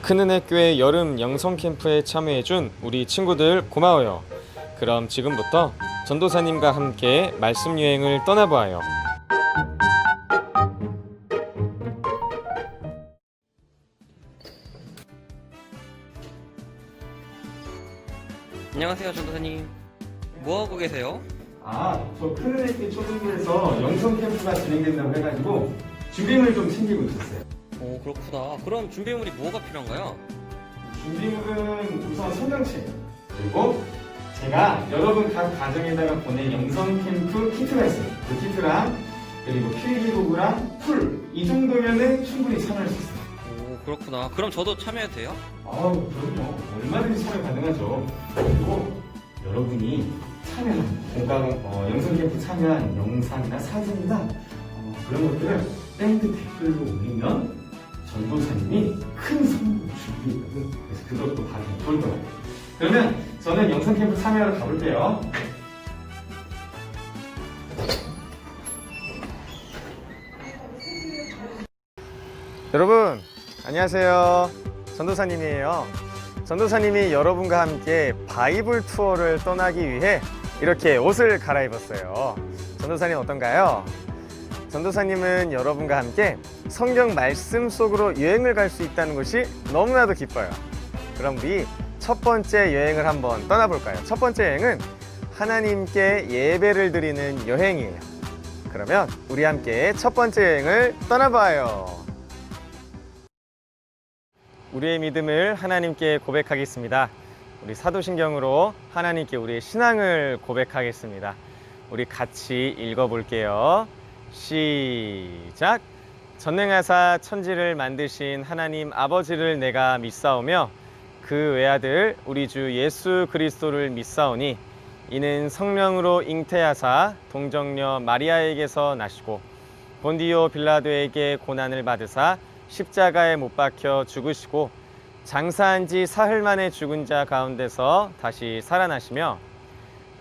큰은혜교회 여름 영성 캠프에 참여해준 우리 친구들 고마워요. 그럼 지금부터 전도사님과 함께 말씀 여행을 떠나보아요. 안녕하세요, 전도사님. 뭐 하고 계세요? 저 큰은혜교회 초등부에서 영성 캠프가 진행된다고 해가지고 준비물 좀 챙기고 있었어요. 오, 그렇구나. 그럼 준비물이 뭐가 필요한가요? 준비물은 우선 성경책, 그리고 제가 여러분 각 가정에다가 보낸 영성 캠프 키트가 있어요. 그 키트랑 그리고 필기도구랑 풀, 이 정도면은 충분히 참여할 수 있어요. 오, 그렇구나. 그럼 저도 참여해도 돼요? 그럼요. 얼마든지 참여 가능하죠. 그리고 여러분이 참여한 영성 캠프 참여한 영상이나 사진이나 그런 것들을 밴드 댓글로 올리면 전도사님이 큰 선물 준비했거든. 그래서 그것도 받으면 좋을 것 같아요. 그러면 저는 영성 캠프 참여하러 가볼게요. 여러분, 안녕하세요. 전도사님이에요. 전도사님이 여러분과 함께 바이블 투어를 떠나기 위해 이렇게 옷을 갈아입었어요. 전도사님 어떤가요? 전도사님은 여러분과 함께 성경 말씀 속으로 여행을 갈 수 있다는 것이 너무나도 기뻐요. 그럼 우리 첫 번째 여행을 한번 떠나볼까요? 첫 번째 여행은 하나님께 예배를 드리는 여행이에요. 그러면 우리 함께 첫 번째 여행을 떠나봐요. 우리의 믿음을 하나님께 고백하겠습니다. 우리 사도신경으로 하나님께 우리의 신앙을 고백하겠습니다. 우리 같이 읽어볼게요. 시작. 전능하사 천지를 만드신 하나님 아버지를 내가 믿사오며 그 외아들 우리 주 예수 그리스도를 믿사오니 이는 성령으로 잉태하사 동정녀 마리아에게서 나시고 본디오 빌라도에게 고난을 받으사 십자가에 못 박혀 죽으시고 장사한 지 사흘 만에 죽은 자 가운데서 다시 살아나시며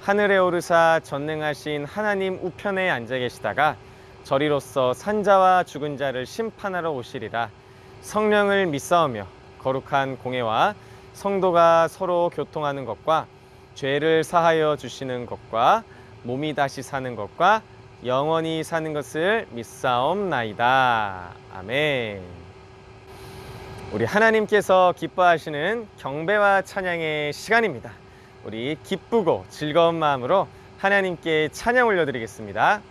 하늘에 오르사 전능하신 하나님 우편에 앉아 계시다가 저리로서 산자와 죽은 자를 심판하러 오시리라. 성령을 믿사오며 거룩한 공회와 성도가 서로 교통하는 것과 죄를 사하여 주시는 것과 몸이 다시 사는 것과 영원히 사는 것을 믿사옵나이다. 아멘. 우리 하나님께서 기뻐하시는 경배와 찬양의 시간입니다. 우리 기쁘고 즐거운 마음으로 하나님께 찬양 올려드리겠습니다.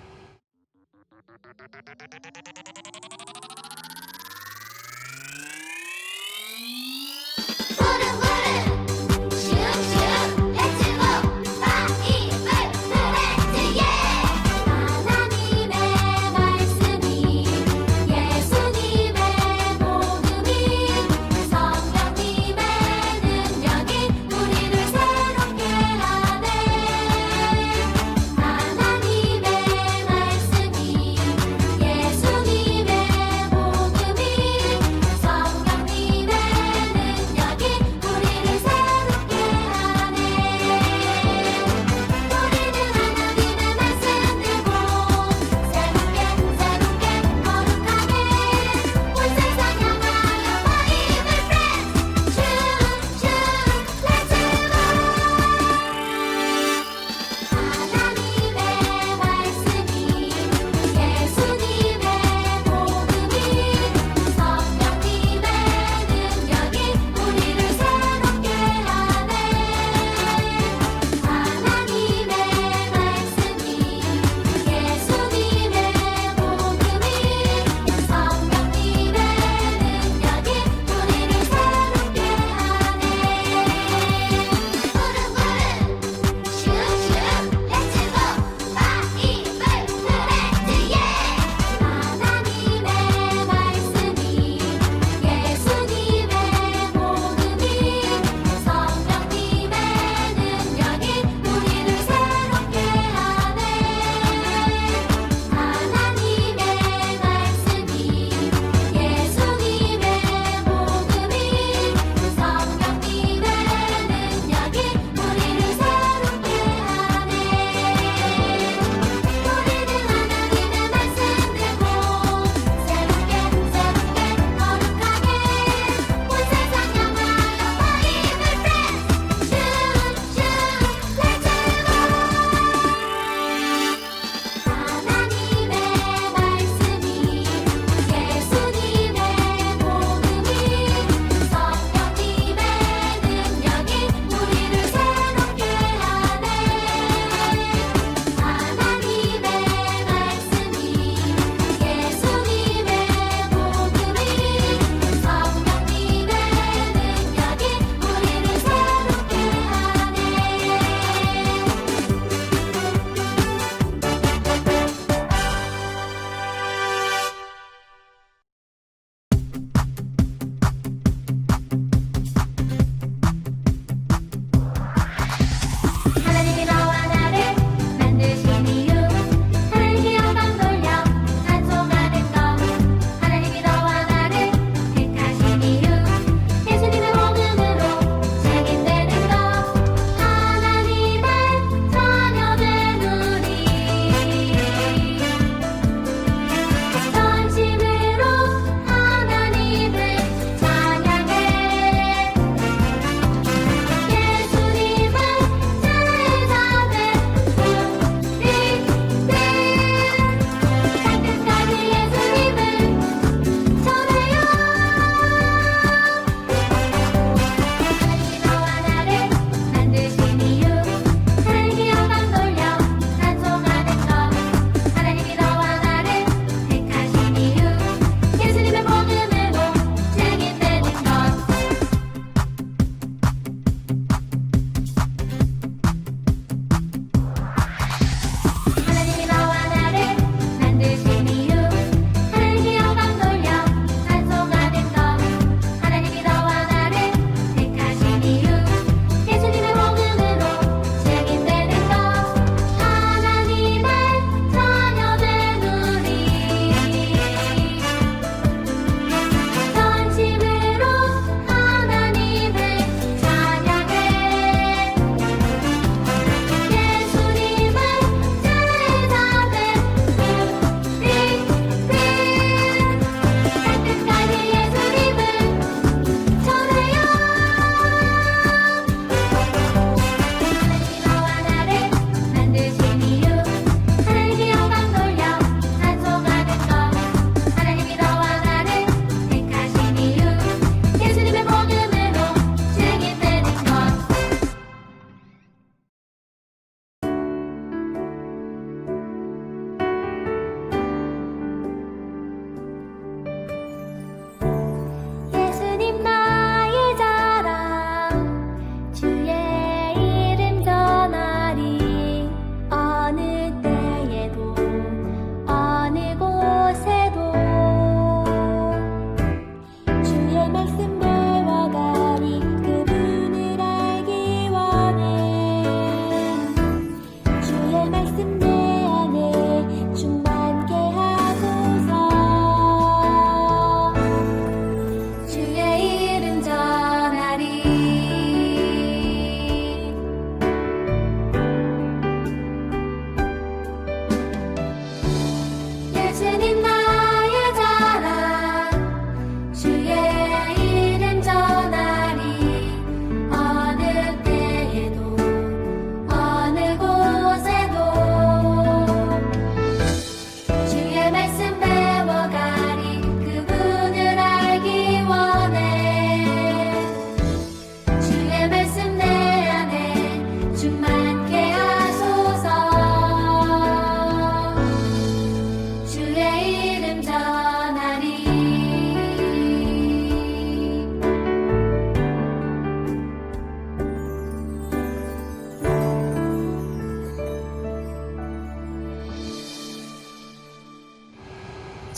하나님의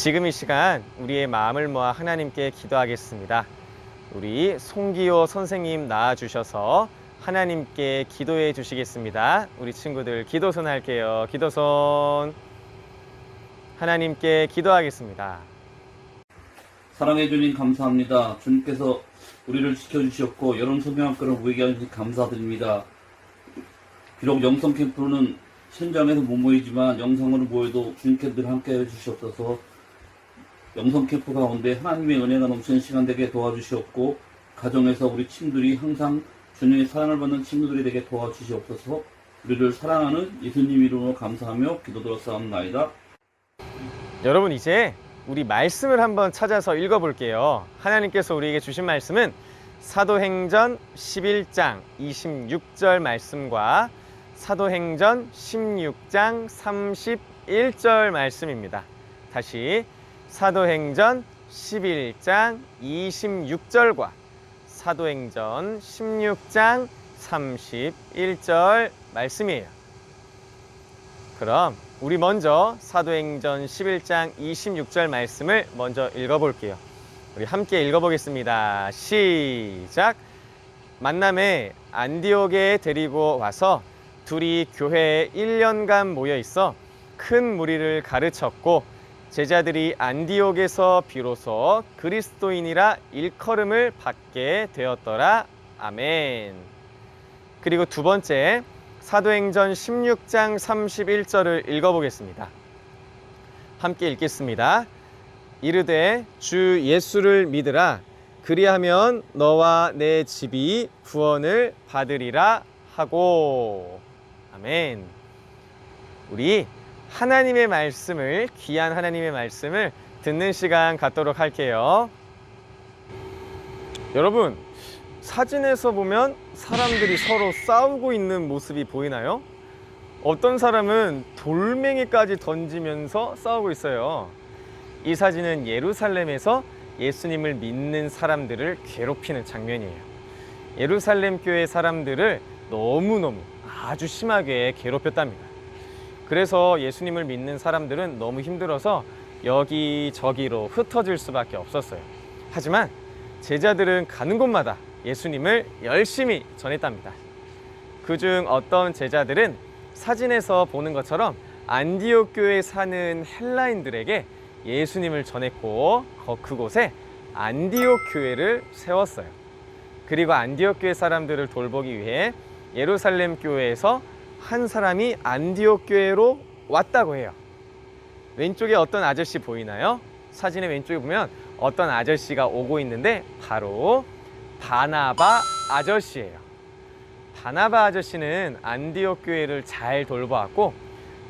지금 이 시간 우리의 마음을 모아 하나님께 기도하겠습니다. 우리 송기호 선생님 나와주셔서 하나님께 기도해 주시겠습니다. 우리 친구들 기도손 할게요. 기도손. 하나님께 기도하겠습니다. 사랑해 주님 감사합니다. 주님께서 우리를 지켜주셨고 여름 성경학교를 모이게 하셔서 감사드립니다. 비록 영성 캠프는 현장에서 못 모이지만 영상으로 모여도 주님께 늘 함께 해주시옵소서. 영성 캠프 가운데 하나님의 은혜가 넘치는 시간 되게 도와주시옵고 가정에서 우리 친구들이 항상 주님의 사랑을 받는 친구들이 되게 도와주시옵소서. 우리를 사랑하는 예수님 이름으로 감사하며 기도드렸사옵나이다. 여러분, 이제 우리 말씀을 한번 찾아서 읽어볼게요. 하나님께서 우리에게 주신 말씀은 사도행전 11장 26절 말씀과 사도행전 16장 31절 말씀입니다. 다시 사도행전 11장 26절과 사도행전 16장 31절 말씀이에요. 그럼 우리 먼저 사도행전 11장 26절 말씀을 먼저 읽어볼게요. 우리 함께 읽어보겠습니다. 시작! 만남에 안디옥에 데리고 와서 둘이 교회에 1년간 모여 있어 큰 무리를 가르쳤고 제자들이 안디옥에서 비로소 그리스도인이라 일컬음을 받게 되었더라. 아멘. 그리고 두 번째 사도행전 16장 31절을 읽어보겠습니다. 함께 읽겠습니다. 이르되 주 예수를 믿으라. 그리하면 너와 내 집이 구원을 받으리라 하고. 아멘. 우리 하나님의 말씀을, 귀한 하나님의 말씀을 듣는 시간 갖도록 할게요. 여러분, 사진에서 보면 사람들이 서로 싸우고 있는 모습이 보이나요? 어떤 사람은 돌멩이까지 던지면서 싸우고 있어요. 이 사진은 예루살렘에서 예수님을 믿는 사람들을 괴롭히는 장면이에요. 예루살렘 교회 사람들을 너무너무 아주 심하게 괴롭혔답니다. 그래서 예수님을 믿는 사람들은 너무 힘들어서 여기저기로 흩어질 수밖에 없었어요. 하지만 제자들은 가는 곳마다 예수님을 열심히 전했답니다. 그중 어떤 제자들은 사진에서 보는 것처럼 안디옥 교회에 사는 헬라인들에게 예수님을 전했고 그곳에 안디옥 교회를 세웠어요. 그리고 안디옥 교회 사람들을 돌보기 위해 예루살렘 교회에서 한 사람이 안디옥 교회로 왔다고 해요. 왼쪽에 어떤 아저씨 보이나요? 사진의 왼쪽에 보면 어떤 아저씨가 오고 있는데 바로 바나바 아저씨예요. 바나바 아저씨는 안디옥 교회를 잘 돌보았고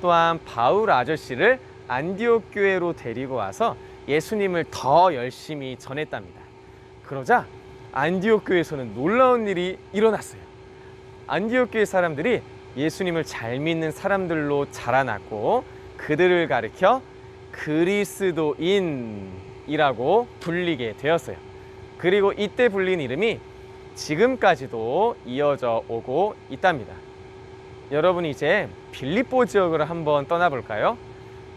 또한 바울 아저씨를 안디옥 교회로 데리고 와서 예수님을 더 열심히 전했답니다. 그러자 안디옥 교회에서는 놀라운 일이 일어났어요. 안디옥 교회 사람들이 예수님을 잘 믿는 사람들로 자라났고 그들을 가리켜 그리스도인이라고 불리게 되었어요. 그리고 이때 불린 이름이 지금까지도 이어져 오고 있답니다. 여러분, 이제 빌립보 지역으로 한번 떠나볼까요?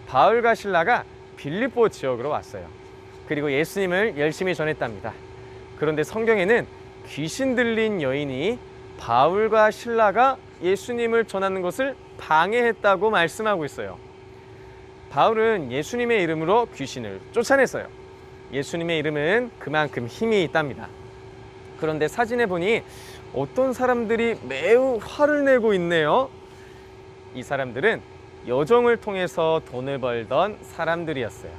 바울과 실라가 빌립보 지역으로 왔어요. 그리고 예수님을 열심히 전했답니다. 그런데 성경에는 귀신 들린 여인이 바울과 실라가 예수님을 전하는 것을 방해했다고 말씀하고 있어요. 바울은 예수님의 이름으로 귀신을 쫓아냈어요. 예수님의 이름은 그만큼 힘이 있답니다. 그런데 사진에 보니 어떤 사람들이 매우 화를 내고 있네요. 이 사람들은 여종을 통해서 돈을 벌던 사람들이었어요.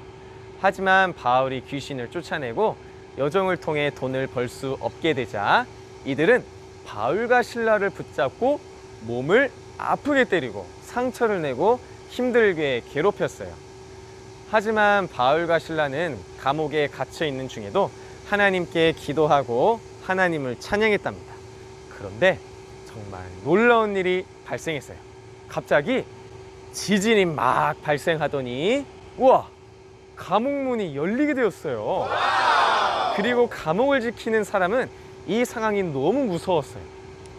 하지만 바울이 귀신을 쫓아내고 여종을 통해 돈을 벌 수 없게 되자 이들은 바울과 실라를 붙잡고 몸을 아프게 때리고 상처를 내고 힘들게 괴롭혔어요. 하지만 바울과 실라는 감옥에 갇혀 있는 중에도 하나님께 기도하고 하나님을 찬양했답니다. 그런데 정말 놀라운 일이 발생했어요. 갑자기 지진이 막 발생하더니 우와! 감옥 문이 열리게 되었어요. 그리고 감옥을 지키는 사람은 이 상황이 너무 무서웠어요.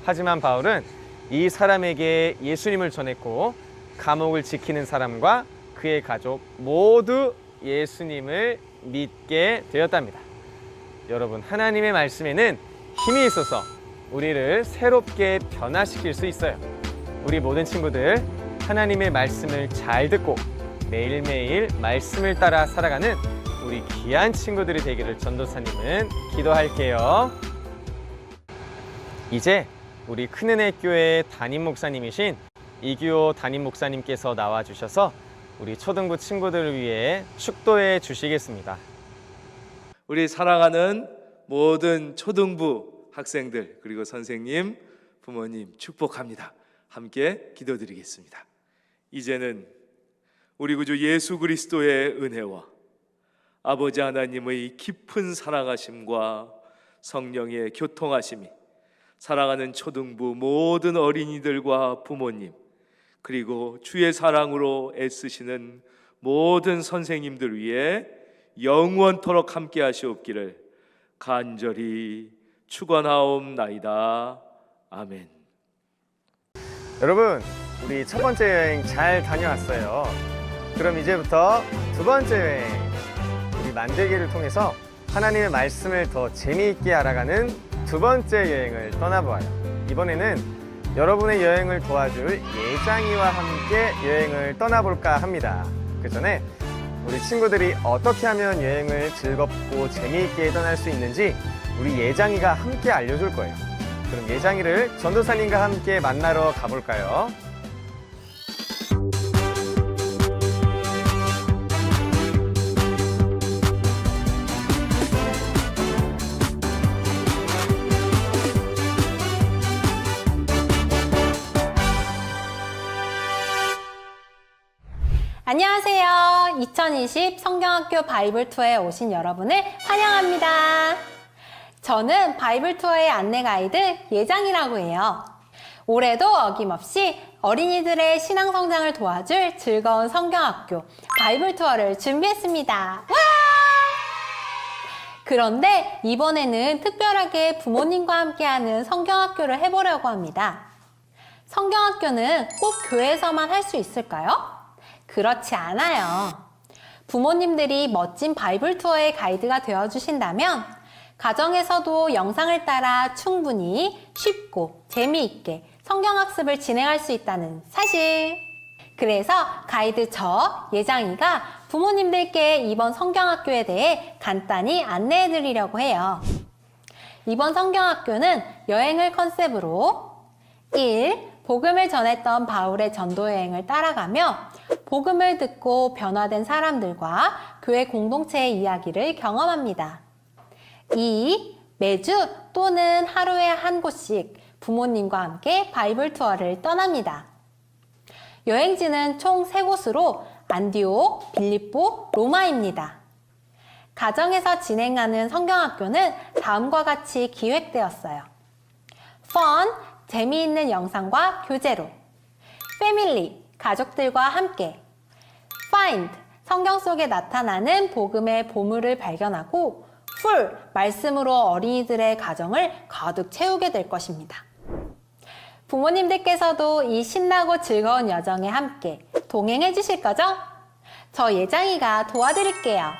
하지만 바울은 이 사람에게 예수님을 전했고 감옥을 지키는 사람과 그의 가족 모두 예수님을 믿게 되었답니다. 여러분, 하나님의 말씀에는 힘이 있어서 우리를 새롭게 변화시킬 수 있어요. 우리 모든 친구들, 하나님의 말씀을 잘 듣고 매일매일 말씀을 따라 살아가는 우리 귀한 친구들이 되기를 전도사님은 기도할게요. 이제 우리 큰은혜 교회 담임 목사님이신 이규호 담임 목사님께서 나와주셔서 우리 초등부 친구들을 위해 축도해 주시겠습니다. 우리 사랑하는 모든 초등부 학생들 그리고 선생님, 부모님 축복합니다. 함께 기도드리겠습니다. 이제는 우리 구주 예수 그리스도의 은혜와 아버지 하나님의 깊은 사랑하심과 성령의 교통하심이 사랑하는 초등부 모든 어린이들과 부모님, 그리고 주의 사랑으로 애쓰시는 모든 선생님들 위해 영원토록 함께 하시옵기를 간절히 축원하옵나이다. 아멘. 여러분, 우리 첫 번째 여행 잘 다녀왔어요. 그럼 이제부터 두 번째 여행, 우리 만들기를 통해서 하나님의 말씀을 더 재미있게 알아가는 두 번째 여행을 떠나보아요. 이번에는 여러분의 여행을 도와줄 예장이와 함께 여행을 떠나볼까 합니다. 그 전에 우리 친구들이 어떻게 하면 여행을 즐겁고 재미있게 떠날 수 있는지 우리 예장이가 함께 알려줄 거예요. 그럼 예장이를 전도사님과 함께 만나러 가볼까요? 안녕하세요. 2020 성경학교 바이블 투어에 오신 여러분을 환영합니다. 저는 바이블 투어의 안내 가이드 예장이라고 해요. 올해도 어김없이 어린이들의 신앙 성장을 도와줄 즐거운 성경학교 바이블 투어를 준비했습니다. 와! 그런데 이번에는 특별하게 부모님과 함께하는 성경학교를 해보려고 합니다. 성경학교는 꼭 교회에서만 할 수 있을까요? 그렇지 않아요. 부모님들이 멋진 바이블 투어의 가이드가 되어주신다면 가정에서도 영상을 따라 충분히 쉽고 재미있게 성경학습을 진행할 수 있다는 사실. 그래서 가이드 저 예장이가 부모님들께 이번 성경학교에 대해 간단히 안내해 드리려고 해요. 이번 성경학교는 여행을 컨셉으로 1. 복음을 전했던 바울의 전도 여행을 따라가며 복음을 듣고 변화된 사람들과 교회 공동체의 이야기를 경험합니다. 2. 매주 또는 하루에 한 곳씩 부모님과 함께 바이블 투어를 떠납니다. 여행지는 총 3곳으로 안디옥, 빌립보, 로마입니다. 가정에서 진행하는 성경학교는 다음과 같이 기획되었어요. Fun, 재미있는 영상과 교재로. Family, 가족들과 함께. Find, 성경 속에 나타나는 복음의 보물을 발견하고 Full, 말씀으로 어린이들의 가정을 가득 채우게 될 것입니다. 부모님들께서도 이 신나고 즐거운 여정에 함께 동행해 주실 거죠? 저 예장이가 도와드릴게요.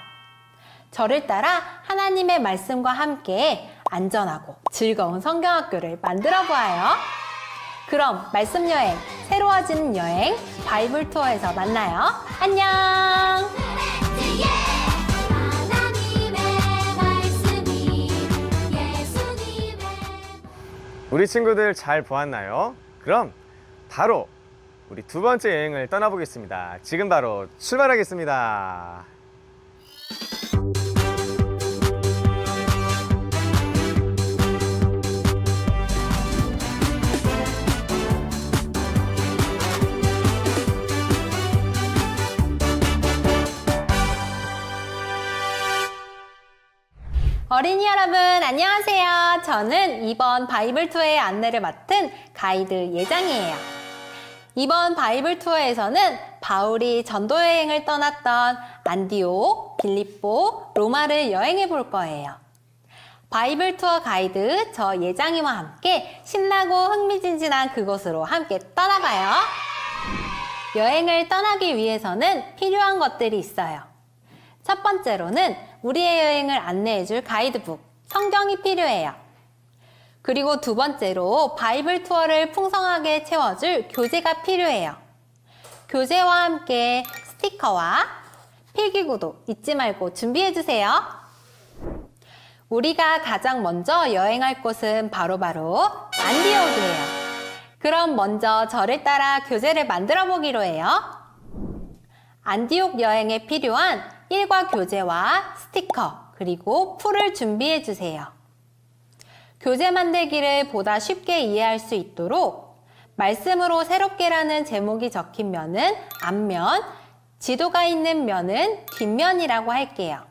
저를 따라 하나님의 말씀과 함께 안전하고 즐거운 성경학교를 만들어 보아요. 그럼 말씀 여행, 새로워지는 여행, 바이블 투어에서 만나요. 안녕! 우리 친구들 잘 보았나요? 그럼 바로 우리 두 번째 여행을 떠나보겠습니다. 지금 바로 출발하겠습니다. 어린이 여러분 안녕하세요. 저는 이번 바이블 투어의 안내를 맡은 가이드 예장이에요. 이번 바이블 투어에서는 바울이 전도 여행을 떠났던 안디옥, 빌립보, 로마를 여행해 볼 거예요. 바이블 투어 가이드 저 예장이와 함께 신나고 흥미진진한 그곳으로 함께 떠나봐요. 여행을 떠나기 위해서는 필요한 것들이 있어요. 첫 번째로는 우리의 여행을 안내해줄 가이드북, 성경이 필요해요. 그리고 두 번째로 바이블 투어를 풍성하게 채워줄 교재가 필요해요. 교재와 함께 스티커와 필기구도 잊지 말고 준비해주세요. 우리가 가장 먼저 여행할 곳은 바로바로 안디옥이에요. 그럼 먼저 저를 따라 교재를 만들어 보기로 해요. 안디옥 여행에 필요한 일과 교재와 스티커, 그리고 풀을 준비해 주세요. 교재 만들기를 보다 쉽게 이해할 수 있도록 말씀으로 새롭게라는 제목이 적힌 면은 앞면, 지도가 있는 면은 뒷면이라고 할게요.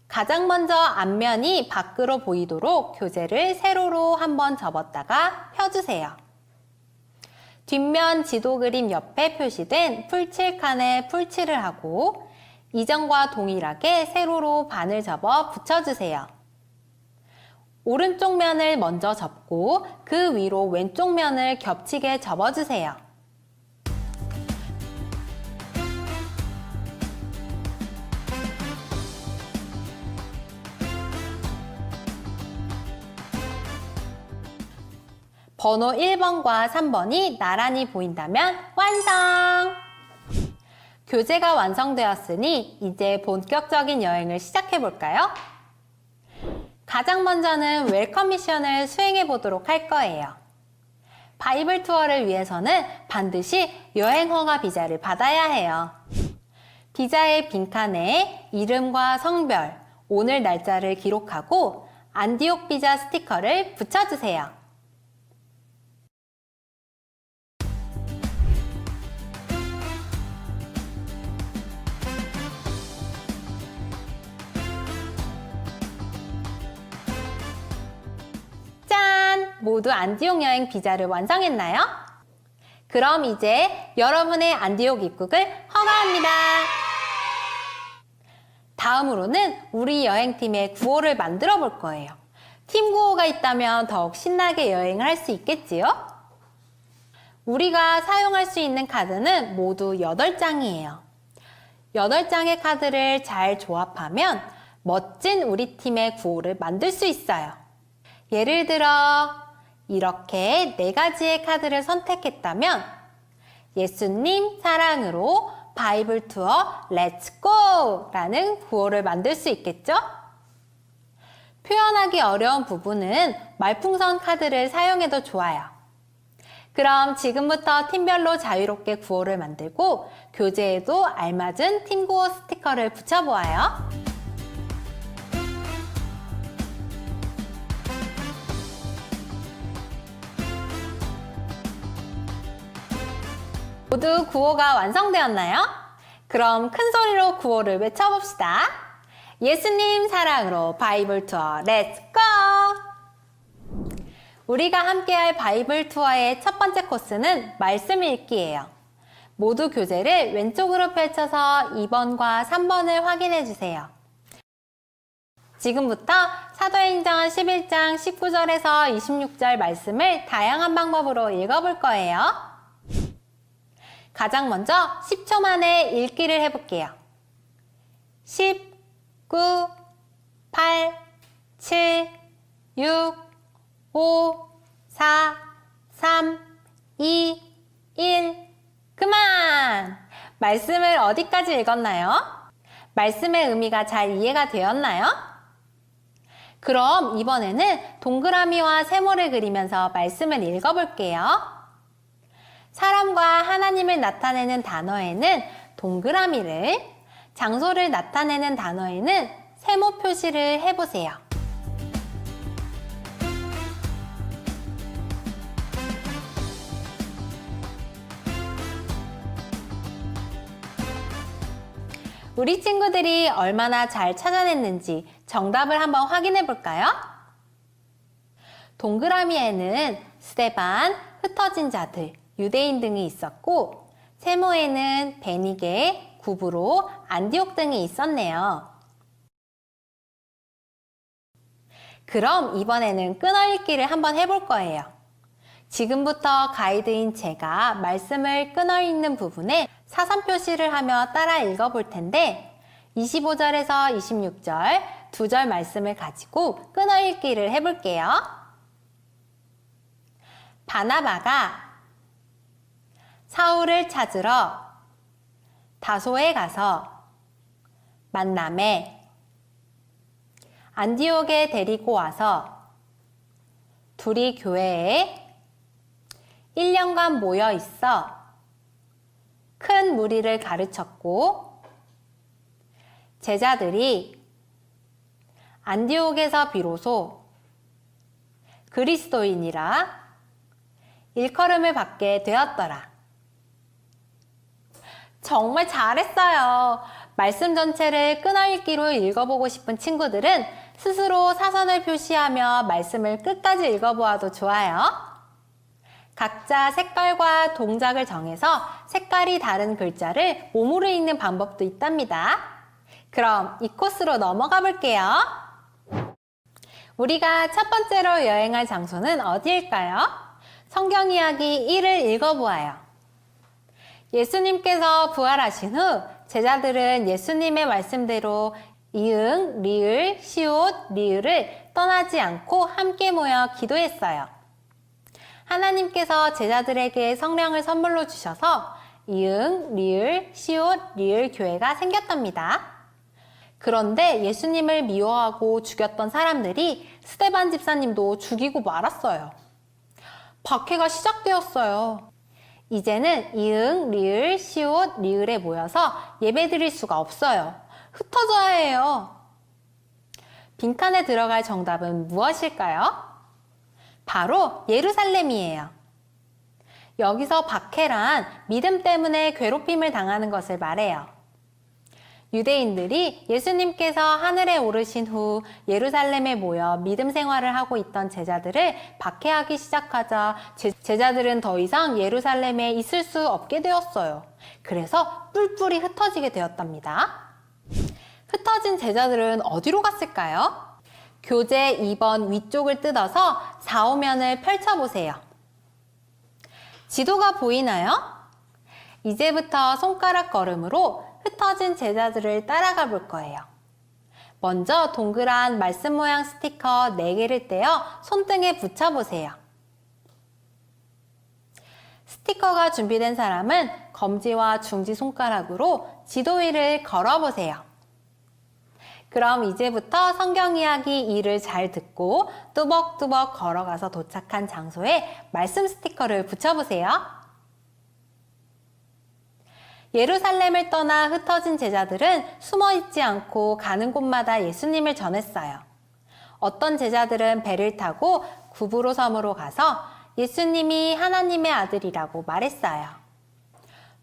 가장 먼저 앞면이 밖으로 보이도록 교재를 세로로 한번 접었다가 펴주세요. 뒷면 지도 그림 옆에 표시된 풀칠칸에 풀칠을 하고 이전과 동일하게 세로로 반을 접어 붙여주세요. 오른쪽 면을 먼저 접고 그 위로 왼쪽 면을 겹치게 접어주세요. 번호 1번과 3번이 나란히 보인다면 완성! 교재가 완성되었으니 이제 본격적인 여행을 시작해 볼까요? 가장 먼저는 웰컴 미션을 수행해 보도록 할 거예요. 바이블 투어를 위해서는 반드시 여행 허가 비자를 받아야 해요. 비자의 빈칸에 이름과 성별, 오늘 날짜를 기록하고 안디옥 비자 스티커를 붙여주세요. 모두 안디옥 여행 비자를 완성했나요? 그럼 이제 여러분의 안디옥 입국을 허가합니다. 다음으로는 우리 여행팀의 구호를 만들어 볼 거예요. 팀 구호가 있다면 더욱 신나게 여행을 할 수 있겠지요? 우리가 사용할 수 있는 카드는 모두 8장이에요. 8장의 카드를 잘 조합하면 멋진 우리 팀의 구호를 만들 수 있어요. 예를 들어 이렇게 4가지의 카드를 선택했다면 예수님 사랑으로 바이블 투어 렛츠고! 라는 구호를 만들 수 있겠죠? 표현하기 어려운 부분은 말풍선 카드를 사용해도 좋아요. 그럼 지금부터 팀별로 자유롭게 구호를 만들고 교재에도 알맞은 팀 구호 스티커를 붙여보아요. 모두 구호가 완성되었나요? 그럼 큰 소리로 구호를 외쳐봅시다. 예수님 사랑으로 바이블 투어 렛츠고! 우리가 함께할 바이블 투어의 첫 번째 코스는 말씀 읽기예요. 모두 교재를 왼쪽으로 펼쳐서 2번과 3번을 확인해 주세요. 지금부터 사도행전 11장 19절에서 26절 말씀을 다양한 방법으로 읽어볼 거예요. 가장 먼저 10초 만에 읽기를 해볼게요. 10, 9, 8, 7, 6, 5, 4, 3, 2, 1, 그만! 말씀을 어디까지 읽었나요? 말씀의 의미가 잘 이해가 되었나요? 그럼 이번에는 동그라미와 세모를 그리면서 말씀을 읽어볼게요. 사람과 하나님을 나타내는 단어에는 동그라미를, 장소를 나타내는 단어에는 세모 표시를 해보세요. 우리 친구들이 얼마나 잘 찾아냈는지 정답을 한번 확인해 볼까요? 동그라미에는 스데반, 흩어진 자들, 유대인 등이 있었고 세모에는 베니게, 구브로, 안디옥 등이 있었네요. 그럼 이번에는 끊어읽기를 한번 해볼 거예요. 지금부터 가이드인 제가 말씀을 끊어읽는 부분에 사선 표시를 하며 따라 읽어볼 텐데 25절에서 26절 두 절 말씀을 가지고 끊어 읽기를 해볼게요. 바나바가 사울을 찾으러 다소에 가서 만남에 안디옥에 데리고 와서 둘이 교회에 1년간 모여 있어 큰 무리를 가르쳤고 제자들이 안디옥에서 비로소 그리스도인이라 일컬음을 받게 되었더라. 정말 잘했어요. 말씀 전체를 끊어 읽기로 읽어보고 싶은 친구들은 스스로 사선을 표시하며 말씀을 끝까지 읽어보아도 좋아요. 각자 색깔과 동작을 정해서 색깔이 다른 글자를 몸으로 읽는 방법도 있답니다. 그럼 이 코스로 넘어가 볼게요. 우리가 첫 번째로 여행할 장소는 어디일까요? 성경 이야기 1을 읽어보아요. 예수님께서 부활하신 후 제자들은 예수님의 말씀대로 이응, 리을, 시옷, 리을을 떠나지 않고 함께 모여 기도했어요. 하나님께서 제자들에게 성령을 선물로 주셔서 이응, 리을, 시옷, 리을 교회가 생겼답니다. 그런데 예수님을 미워하고 죽였던 사람들이 스데반 집사님도 죽이고 말았어요. 박해가 시작되었어요. 이제는 이응, 리을, 시옷, 리을에 모여서 예배드릴 수가 없어요. 흩어져야 해요. 빈칸에 들어갈 정답은 무엇일까요? 바로 예루살렘이에요. 여기서 박해란 믿음 때문에 괴롭힘을 당하는 것을 말해요. 유대인들이 예수님께서 하늘에 오르신 후 예루살렘에 모여 믿음 생활을 하고 있던 제자들을 박해하기 시작하자 제자들은 더 이상 예루살렘에 있을 수 없게 되었어요. 그래서 뿔뿔이 흩어지게 되었답니다. 흩어진 제자들은 어디로 갔을까요? 교재 2번 위쪽을 뜯어서 4호면을 펼쳐보세요. 지도가 보이나요? 이제부터 손가락 걸음으로 흩어진 제자들을 따라가 볼 거예요. 먼저 동그란 말씀 모양 스티커 4개를 떼어 손등에 붙여보세요. 스티커가 준비된 사람은 검지와 중지 손가락으로 지도 위를 걸어보세요. 그럼 이제부터 성경 이야기 2를 잘 듣고 뚜벅뚜벅 걸어가서 도착한 장소에 말씀 스티커를 붙여보세요. 예루살렘을 떠나 흩어진 제자들은 숨어있지 않고 가는 곳마다 예수님을 전했어요. 어떤 제자들은 배를 타고 구브로 섬으로 가서 예수님이 하나님의 아들이라고 말했어요.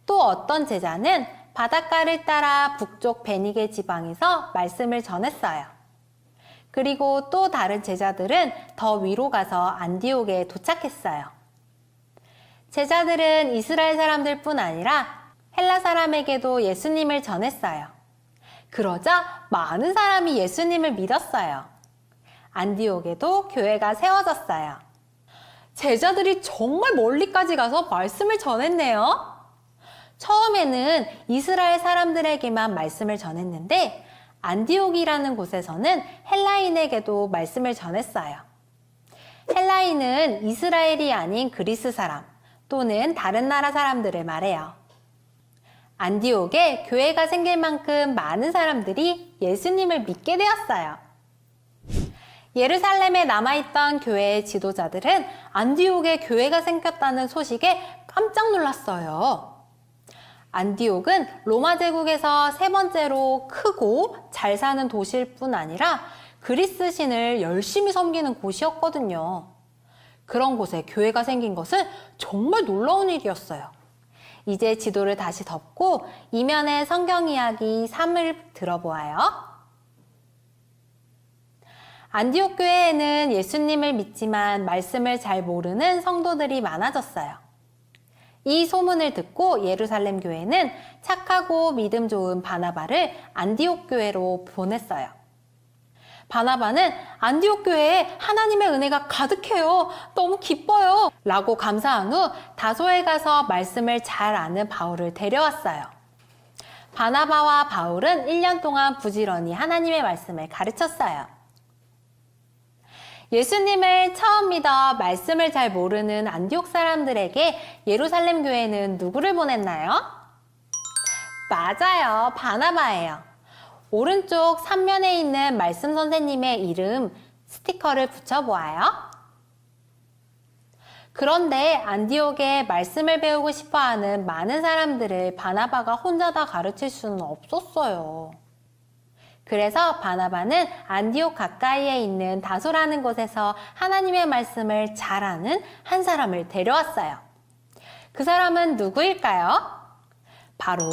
또 어떤 제자는 바닷가를 따라 북쪽 베니게 지방에서 말씀을 전했어요. 그리고 또 다른 제자들은 더 위로 가서 안디옥에 도착했어요. 제자들은 이스라엘 사람들뿐 아니라 헬라 사람에게도 예수님을 전했어요. 그러자 많은 사람이 예수님을 믿었어요. 안디옥에도 교회가 세워졌어요. 제자들이 정말 멀리까지 가서 말씀을 전했네요. 처음에는 이스라엘 사람들에게만 말씀을 전했는데 안디옥이라는 곳에서는 헬라인에게도 말씀을 전했어요. 헬라인은 이스라엘이 아닌 그리스 사람 또는 다른 나라 사람들을 말해요. 안디옥에 교회가 생길 만큼 많은 사람들이 예수님을 믿게 되었어요. 예루살렘에 남아있던 교회의 지도자들은 안디옥에 교회가 생겼다는 소식에 깜짝 놀랐어요. 안디옥은 로마 제국에서 세 번째로 크고 잘 사는 도시일 뿐 아니라 그리스 신을 열심히 섬기는 곳이었거든요. 그런 곳에 교회가 생긴 것은 정말 놀라운 일이었어요. 이제 지도를 다시 덮고 이면에 성경 이야기 3을 들어보아요. 안디옥 교회에는 예수님을 믿지만 말씀을 잘 모르는 성도들이 많아졌어요. 이 소문을 듣고 예루살렘 교회는 착하고 믿음 좋은 바나바를 안디옥 교회로 보냈어요. 바나바는 안디옥 교회에 하나님의 은혜가 가득해요. 너무 기뻐요. 라고 감사한 후 다소에 가서 말씀을 잘 아는 바울을 데려왔어요. 바나바와 바울은 1년 동안 부지런히 하나님의 말씀을 가르쳤어요. 예수님을 처음 믿어 말씀을 잘 모르는 안디옥 사람들에게 예루살렘 교회는 누구를 보냈나요? 맞아요. 바나바예요. 오른쪽 3면에 있는 말씀 선생님의 이름 스티커를 붙여보아요. 그런데 안디옥에 말씀을 배우고 싶어하는 많은 사람들을 바나바가 혼자 다 가르칠 수는 없었어요. 그래서 바나바는 안디옥 가까이에 있는 다소라는 곳에서 하나님의 말씀을 잘 아는 한 사람을 데려왔어요. 그 사람은 누구일까요? 바로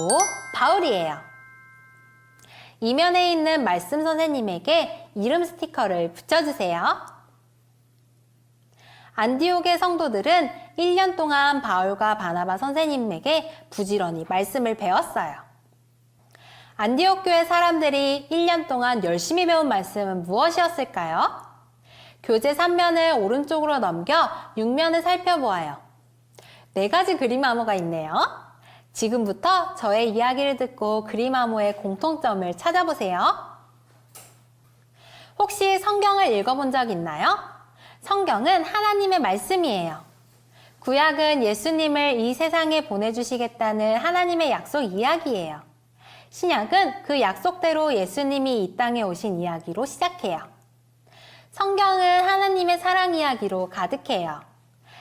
바울이에요. 이면에 있는 말씀 선생님에게 이름 스티커를 붙여주세요. 안디옥의 성도들은 1년 동안 바울과 바나바 선생님에게 부지런히 말씀을 배웠어요. 안디옥 교회 사람들이 1년 동안 열심히 배운 말씀은 무엇이었을까요? 교재 3면을 오른쪽으로 넘겨 6면을 살펴보아요. 4가지 그림 암호가 있네요. 지금부터 저의 이야기를 듣고 그림 암호의 공통점을 찾아보세요. 혹시 성경을 읽어본 적 있나요? 성경은 하나님의 말씀이에요. 구약은 예수님을 이 세상에 보내주시겠다는 하나님의 약속 이야기예요. 신약은 그 약속대로 예수님이 이 땅에 오신 이야기로 시작해요. 성경은 하나님의 사랑 이야기로 가득해요.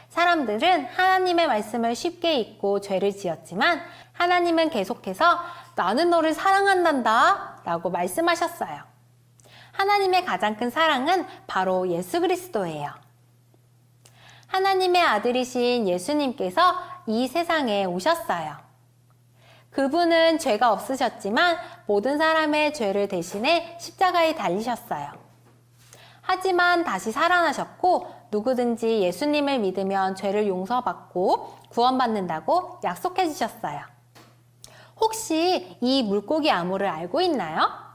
사람들은 하나님의 말씀을 쉽게 잊고 죄를 지었지만 하나님은 계속해서 나는 너를 사랑한단다 라고 말씀하셨어요. 하나님의 가장 큰 사랑은 바로 예수 그리스도예요. 하나님의 아들이신 예수님께서 이 세상에 오셨어요. 그분은 죄가 없으셨지만 모든 사람의 죄를 대신해 십자가에 달리셨어요. 하지만 다시 살아나셨고 누구든지 예수님을 믿으면 죄를 용서받고 구원받는다고 약속해 주셨어요. 혹시 이 물고기 암호를 알고 있나요?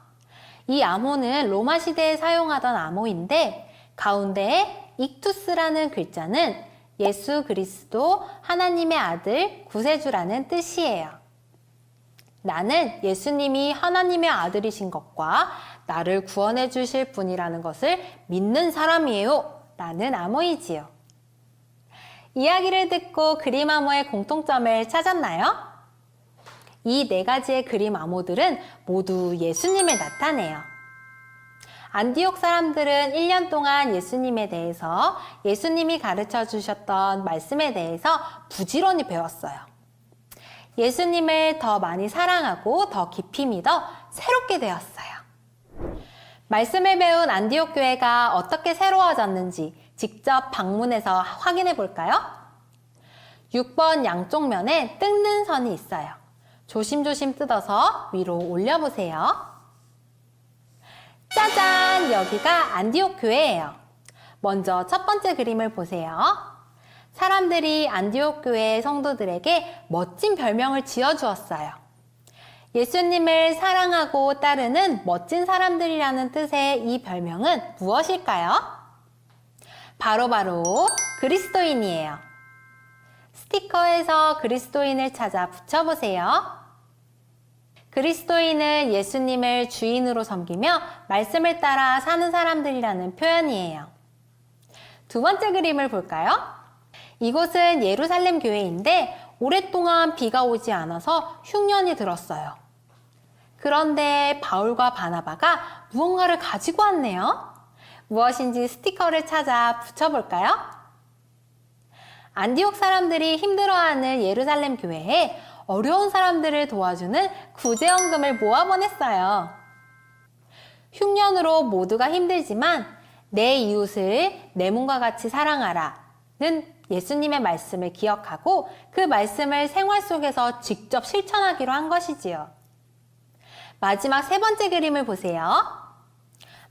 이 암호는 로마 시대에 사용하던 암호인데 가운데에 익투스라는 글자는 예수 그리스도 하나님의 아들 구세주라는 뜻이에요. 나는 예수님이 하나님의 아들이신 것과 나를 구원해 주실 분이라는 것을 믿는 사람이에요 라는 암호이지요. 이야기를 듣고 그림 암호의 공통점을 찾았나요? 이 4가지의 그림 암호들은 모두 예수님을 나타내요. 안디옥 사람들은 1년 동안 예수님에 대해서 예수님이 가르쳐 주셨던 말씀에 대해서 부지런히 배웠어요. 예수님을 더 많이 사랑하고 더 깊이 믿어 새롭게 되었어요. 말씀을 배운 안디옥 교회가 어떻게 새로워졌는지 직접 방문해서 확인해 볼까요? 6번 양쪽 면에 뜯는 선이 있어요. 조심조심 뜯어서 위로 올려보세요. 짜잔! 여기가 안디옥 교회예요. 먼저 첫 번째 그림을 보세요. 사람들이 안디옥 교회의 성도들에게 멋진 별명을 지어주었어요. 예수님을 사랑하고 따르는 멋진 사람들이라는 뜻의 이 별명은 무엇일까요? 바로 그리스도인이에요. 스티커에서 그리스도인을 찾아 붙여보세요. 그리스도인은 예수님을 주인으로 섬기며 말씀을 따라 사는 사람들이라는 표현이에요. 두 번째 그림을 볼까요? 이곳은 예루살렘 교회인데 오랫동안 비가 오지 않아서 흉년이 들었어요. 그런데 바울과 바나바가 무언가를 가지고 왔네요. 무엇인지 스티커를 찾아 붙여볼까요? 안디옥 사람들이 힘들어하는 예루살렘 교회에 어려운 사람들을 도와주는 구제원금을 모아보냈어요. 흉년으로 모두가 힘들지만 내 이웃을 내 몸과 같이 사랑하라는 예수님의 말씀을 기억하고 그 말씀을 생활 속에서 직접 실천하기로 한 것이지요. 마지막 3번째 그림을 보세요.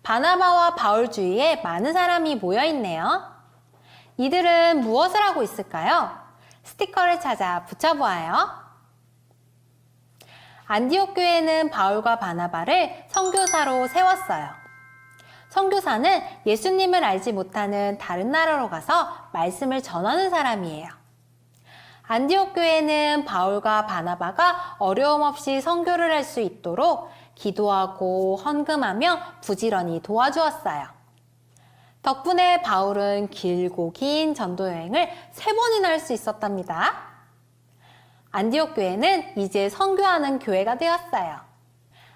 바나바와 바울 주위에 많은 사람이 모여있네요. 이들은 무엇을 하고 있을까요? 스티커를 찾아 붙여보아요. 안디옥 교회는 바울과 바나바를 선교사로 세웠어요. 선교사는 예수님을 알지 못하는 다른 나라로 가서 말씀을 전하는 사람이에요. 안디옥 교회는 바울과 바나바가 어려움 없이 선교를 할 수 있도록 기도하고 헌금하며 부지런히 도와주었어요. 덕분에 바울은 길고 긴 전도 여행을 3번이나 할 수 있었답니다. 안디옥 교회는 이제 선교하는 교회가 되었어요.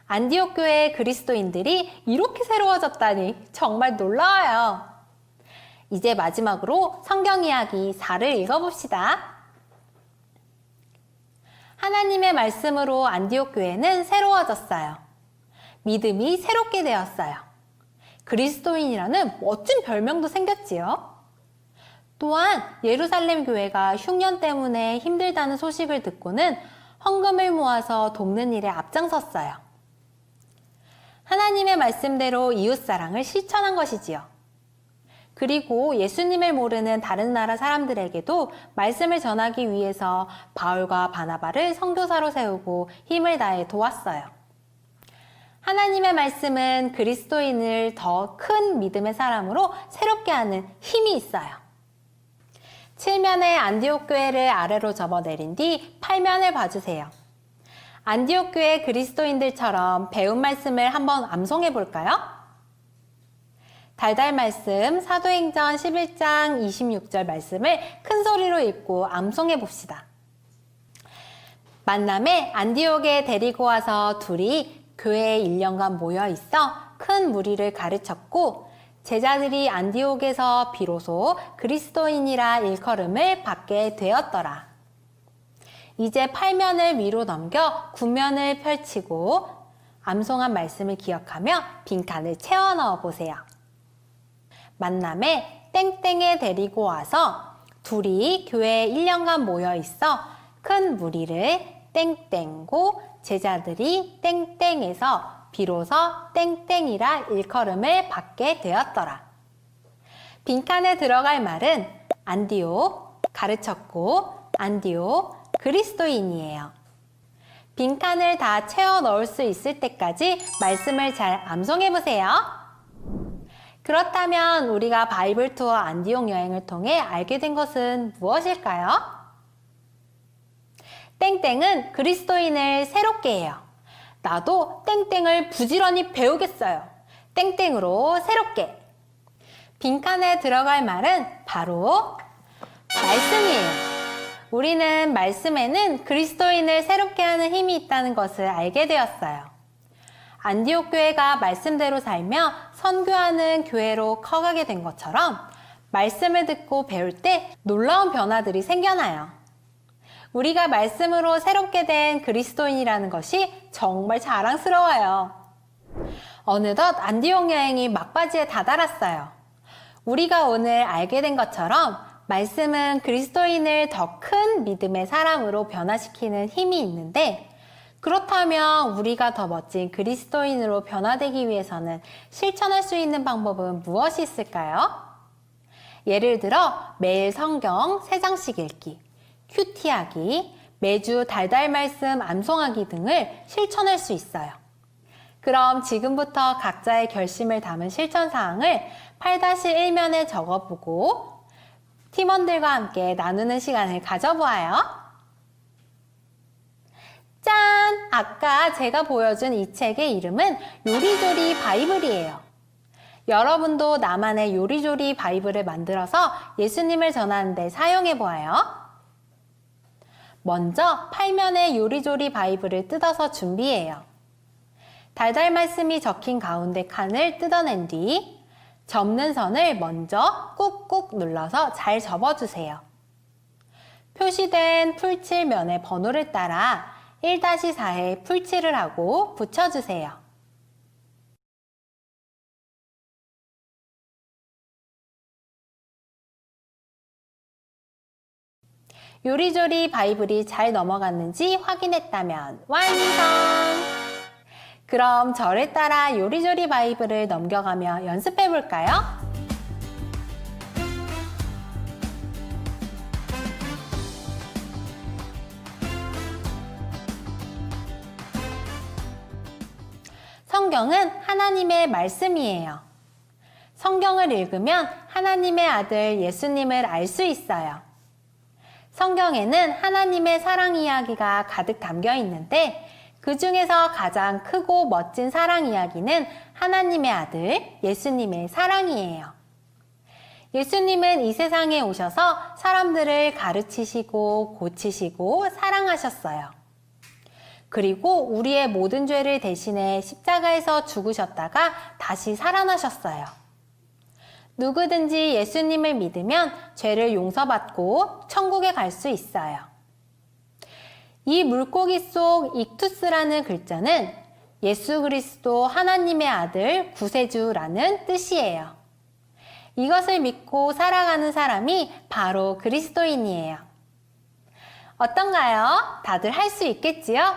안디옥 교회의 그리스도인들이 이렇게 새로워졌다니 정말 놀라워요. 이제 마지막으로 성경 이야기 4를 읽어봅시다. 하나님의 말씀으로 안디옥 교회는 새로워졌어요. 믿음이 새롭게 되었어요. 그리스도인이라는 멋진 별명도 생겼지요. 또한 예루살렘 교회가 흉년 때문에 힘들다는 소식을 듣고는 헌금을 모아서 돕는 일에 앞장섰어요. 하나님의 말씀대로 이웃사랑을 실천한 것이지요. 그리고 예수님을 모르는 다른 나라 사람들에게도 말씀을 전하기 위해서 바울과 바나바를 선교사로 세우고 힘을 다해 도왔어요. 하나님의 말씀은 그리스도인을 더 큰 믿음의 사람으로 새롭게 하는 힘이 있어요. 7면의 안디옥 교회를 아래로 접어내린 뒤 8면을 봐주세요. 안디옥 교회 그리스도인들처럼 배운 말씀을 한번 암송해 볼까요? 달달 말씀 사도행전 11장 26절 말씀을 큰 소리로 읽고 암송해 봅시다. 만남에 안디옥에 데리고 와서 둘이 교회에 1년간 모여 있어 큰 무리를 가르쳤고 제자들이 안디옥에서 비로소 그리스도인이라 일컬음을 받게 되었더라. 이제 8면을 위로 넘겨 9면을 펼치고 암송한 말씀을 기억하며 빈칸을 채워 넣어 보세요. 만남에 땡땡에 데리고 와서 둘이 교회에 1년간 모여 있어 큰 무리를 땡땡고 제자들이 땡땡에서 비로소 땡땡이라 일컬음을 받게 되었더라. 빈칸에 들어갈 말은 안디옥, 가르쳤고 안디옥, 그리스도인이에요. 빈칸을 다 채워 넣을 수 있을 때까지 말씀을 잘 암송해 보세요. 그렇다면 우리가 바이블 투어 안디옥 여행을 통해 알게 된 것은 무엇일까요? 땡땡은 그리스도인을 새롭게 해요. 나도 땡땡을 부지런히 배우겠어요. 땡땡으로 새롭게. 빈칸에 들어갈 말은 바로 말씀이에요. 우리는 말씀에는 그리스도인을 새롭게 하는 힘이 있다는 것을 알게 되었어요. 안디옥 교회가 말씀대로 살며 선교하는 교회로 커가게 된 것처럼 말씀을 듣고 배울 때 놀라운 변화들이 생겨나요. 우리가 말씀으로 새롭게 된 그리스도인이라는 것이 정말 자랑스러워요. 어느덧 안디옥 여행이 막바지에 다다랐어요. 우리가 오늘 알게 된 것처럼 말씀은 그리스도인을 더 큰 믿음의 사람으로 변화시키는 힘이 있는데 그렇다면 우리가 더 멋진 그리스도인으로 변화되기 위해서는 실천할 수 있는 방법은 무엇이 있을까요? 예를 들어 매일 성경 3장씩 읽기, 큐티하기, 매주 달달 말씀 암송하기 등을 실천할 수 있어요. 그럼 지금부터 각자의 결심을 담은 실천사항을 8-1면에 적어보고 팀원들과 함께 나누는 시간을 가져보아요. 짠! 아까 제가 보여준 이 책의 이름은 요리조리 바이블이에요. 여러분도 나만의 요리조리 바이블을 만들어서 예수님을 전하는 데 사용해 보아요. 먼저 8면의 요리조리 바이블을 뜯어서 준비해요. 달달 말씀이 적힌 가운데 칸을 뜯어낸 뒤 접는 선을 먼저 꾹꾹 눌러서 잘 접어주세요. 표시된 풀칠면의 번호를 따라 1-4에 풀칠을 하고 붙여주세요. 요리조리 바이블이 잘 넘어갔는지 확인했다면 완성! 그럼 저를 따라 요리조리 바이블을 넘겨가며 연습해 볼까요? 성경은 하나님의 말씀이에요. 성경을 읽으면 하나님의 아들 예수님을 알 수 있어요. 성경에는 하나님의 사랑 이야기가 가득 담겨 있는데 그 중에서 가장 크고 멋진 사랑 이야기는 하나님의 아들 예수님의 사랑이에요. 예수님은 이 세상에 오셔서 사람들을 가르치시고 고치시고 사랑하셨어요. 그리고 우리의 모든 죄를 대신해 십자가에서 죽으셨다가 다시 살아나셨어요. 누구든지 예수님을 믿으면 죄를 용서받고 천국에 갈 수 있어요. 이 물고기 속 익투스라는 글자는 예수 그리스도 하나님의 아들 구세주라는 뜻이에요. 이것을 믿고 살아가는 사람이 바로 그리스도인이에요. 어떤가요? 다들 할 수 있겠지요?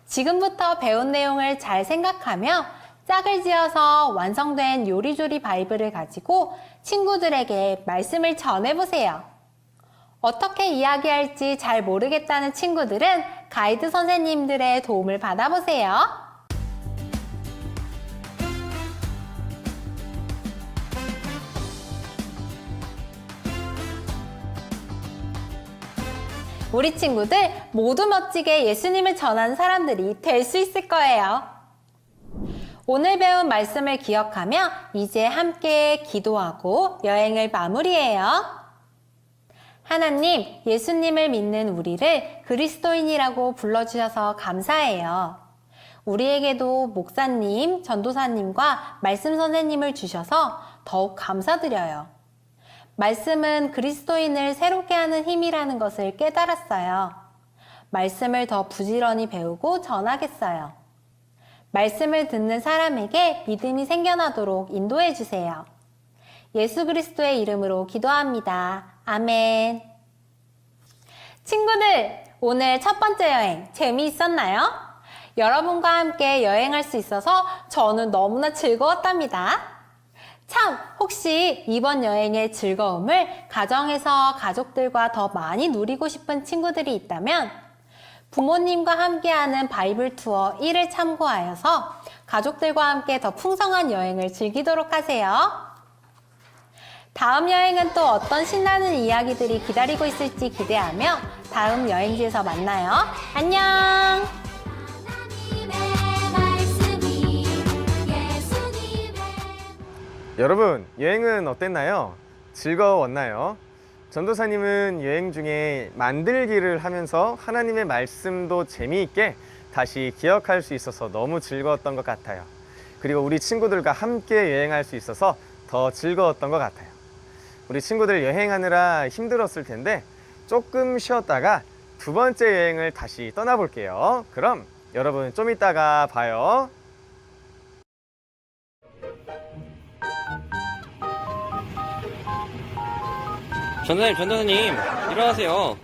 지금부터 배운 내용을 잘 생각하며 짝을 지어서 완성된 요리조리 바이블을 가지고 친구들에게 말씀을 전해보세요. 어떻게 이야기할지 잘 모르겠다는 친구들은 가이드 선생님들의 도움을 받아보세요. 우리 친구들 모두 멋지게 예수님을 전하는 사람들이 될 수 있을 거예요. 오늘 배운 말씀을 기억하며 이제 함께 기도하고 여행을 마무리해요. 하나님, 예수님을 믿는 우리를 그리스도인이라고 불러주셔서 감사해요. 우리에게도 목사님, 전도사님과 말씀 선생님을 주셔서 더욱 감사드려요. 말씀은 그리스도인을 새롭게 하는 힘이라는 것을 깨달았어요. 말씀을 더 부지런히 배우고 전하겠어요. 말씀을 듣는 사람에게 믿음이 생겨나도록 인도해 주세요. 예수 그리스도의 이름으로 기도합니다. 아멘. 친구들, 오늘 첫 번째 여행 재미있었나요? 여러분과 함께 여행할 수 있어서 저는 너무나 즐거웠답니다. 참, 혹시 이번 여행의 즐거움을 가정에서 가족들과 더 많이 누리고 싶은 친구들이 있다면 부모님과 함께하는 바이블 투어 1을 참고하여서 가족들과 함께 더 풍성한 여행을 즐기도록 하세요. 다음 여행은 또 어떤 신나는 이야기들이 기다리고 있을지 기대하며 다음 여행지에서 만나요. 안녕! 여러분, 여행은 어땠나요? 즐거웠나요? 전도사님은 여행 중에 만들기를 하면서 하나님의 말씀도 재미있게 다시 기억할 수 있어서 너무 즐거웠던 것 같아요. 그리고 우리 친구들과 함께 여행할 수 있어서 더 즐거웠던 것 같아요. 우리 친구들 여행하느라 힘들었을 텐데 조금 쉬었다가 두 번째 여행을 다시 떠나볼게요. 그럼 여러분 좀 이따가 봐요. 전도사님, 일어나세요.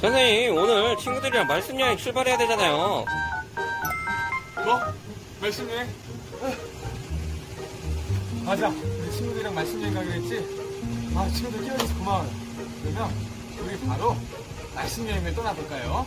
전도사님, 오늘 친구들이랑 말씀 여행 출발해야 되잖아요. 뭐? 말씀 여행? 맞아. 우리 친구들이랑 말씀 여행 가기로 했지? 아, 친구들 끼워줘서 고마워요. 그러면 우리 바로 말씀 여행을 떠나볼까요?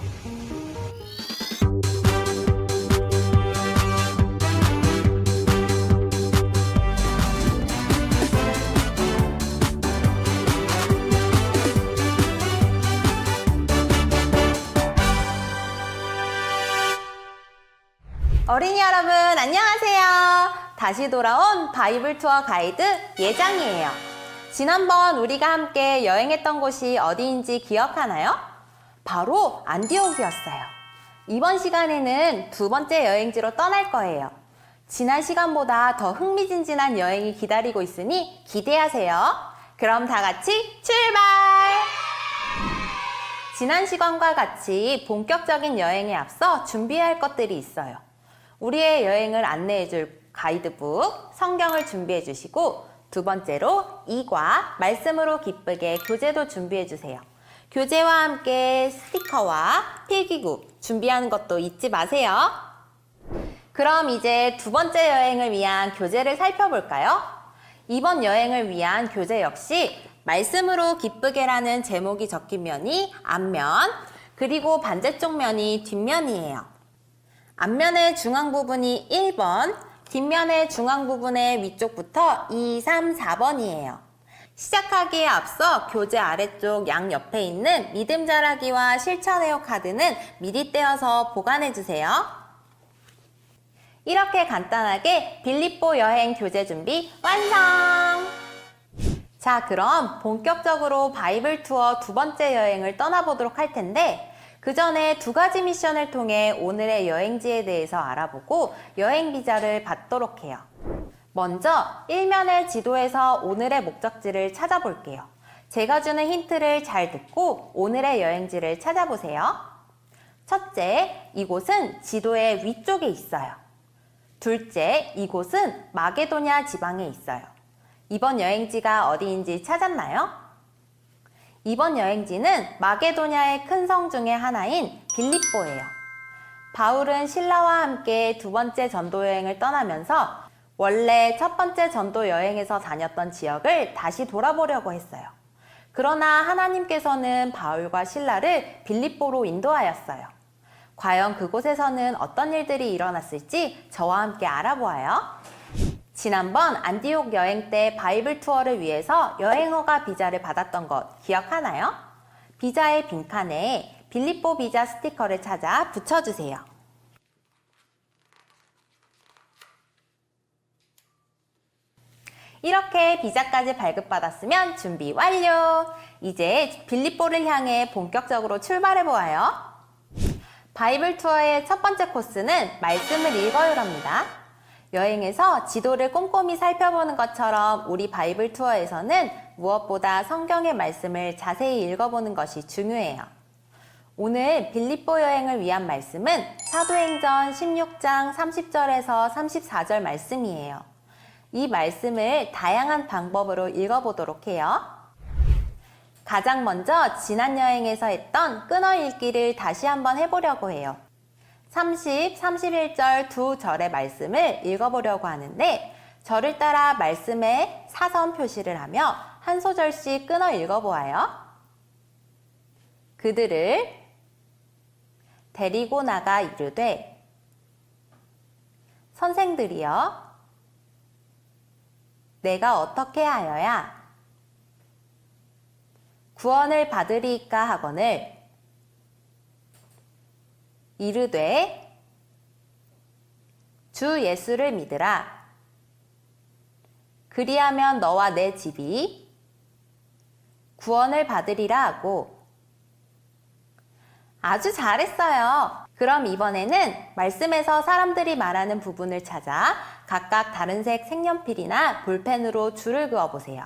어린이 여러분, 안녕하세요. 다시 돌아온 바이블 투어 가이드 예장이에요. 지난번 우리가 함께 여행했던 곳이 어디인지 기억하나요? 바로 안디옥이었어요. 이번 시간에는 두 번째 여행지로 떠날 거예요. 지난 시간보다 더 흥미진진한 여행이 기다리고 있으니 기대하세요. 그럼 다 같이 출발! 지난 시간과 같이 본격적인 여행에 앞서 준비해야 할 것들이 있어요. 우리의 여행을 안내해줄 가이드북, 성경을 준비해 주시고 두 번째로 이과 말씀으로 기쁘게 교재도 준비해 주세요. 교재와 함께 스티커와 필기구 준비하는 것도 잊지 마세요. 그럼 이제 두 번째 여행을 위한 교재를 살펴볼까요? 이번 여행을 위한 교재 역시 말씀으로 기쁘게라는 제목이 적힌 면이 앞면, 그리고 반대쪽 면이 뒷면이에요. 앞면의 중앙 부분이 1번, 뒷면의 중앙 부분의 위쪽부터 2, 3, 4번이에요. 시작하기에 앞서 교재 아래쪽 양옆에 있는 믿음 자라기와 실천 회호 카드는 미리 떼어서 보관해 주세요. 이렇게 간단하게 빌립보 여행 교재 준비 완성! 자, 그럼 본격적으로 바이블 투어 두 번째 여행을 떠나보도록 할 텐데 그 전에 두 가지 미션을 통해 오늘의 여행지에 대해서 알아보고 여행 비자를 받도록 해요. 먼저 일면의 지도에서 오늘의 목적지를 찾아볼게요. 제가 주는 힌트를 잘 듣고 오늘의 여행지를 찾아보세요. 첫째, 이곳은 지도의 위쪽에 있어요. 둘째, 이곳은 마게도냐 지방에 있어요. 이번 여행지가 어디인지 찾았나요? 이번 여행지는 마게도냐의 큰 성 중에 하나인 빌립보예요. 바울은 신라와 함께 두 번째 전도 여행을 떠나면서 원래 첫 번째 전도 여행에서 다녔던 지역을 다시 돌아보려고 했어요. 그러나 하나님께서는 바울과 신라를 빌립보로 인도하였어요. 과연 그곳에서는 어떤 일들이 일어났을지 저와 함께 알아보아요. 지난번 안디옥 여행 때 바이블 투어를 위해서 여행허가 비자를 받았던 것 기억하나요? 비자의 빈칸에 빌립보 비자 스티커를 찾아 붙여주세요. 이렇게 비자까지 발급받았으면 준비 완료! 이제 빌립보를 향해 본격적으로 출발해보아요. 바이블 투어의 첫 번째 코스는 말씀을 읽어요랍니다. 여행에서 지도를 꼼꼼히 살펴보는 것처럼 우리 바이블 투어에서는 무엇보다 성경의 말씀을 자세히 읽어보는 것이 중요해요. 오늘 빌립보 여행을 위한 말씀은 사도행전 16장 30절에서 34절 말씀이에요. 이 말씀을 다양한 방법으로 읽어보도록 해요. 가장 먼저 지난 여행에서 했던 끊어 읽기를 다시 한번 해보려고 해요. 30, 31절 두 절의 말씀을 읽어보려고 하는데 저를 따라 말씀에 사선 표시를 하며 한 소절씩 끊어 읽어보아요. 그들을 데리고 나가 이르되 선생들이여 내가 어떻게 하여야 구원을 받으리이까 하거늘 이르되 주 예수를 믿으라. 그리하면 너와 내 집이 구원을 받으리라 하고. 아주 잘했어요. 그럼 이번에는 말씀에서 사람들이 말하는 부분을 찾아 각각 다른 색 색연필이나 볼펜으로 줄을 그어보세요.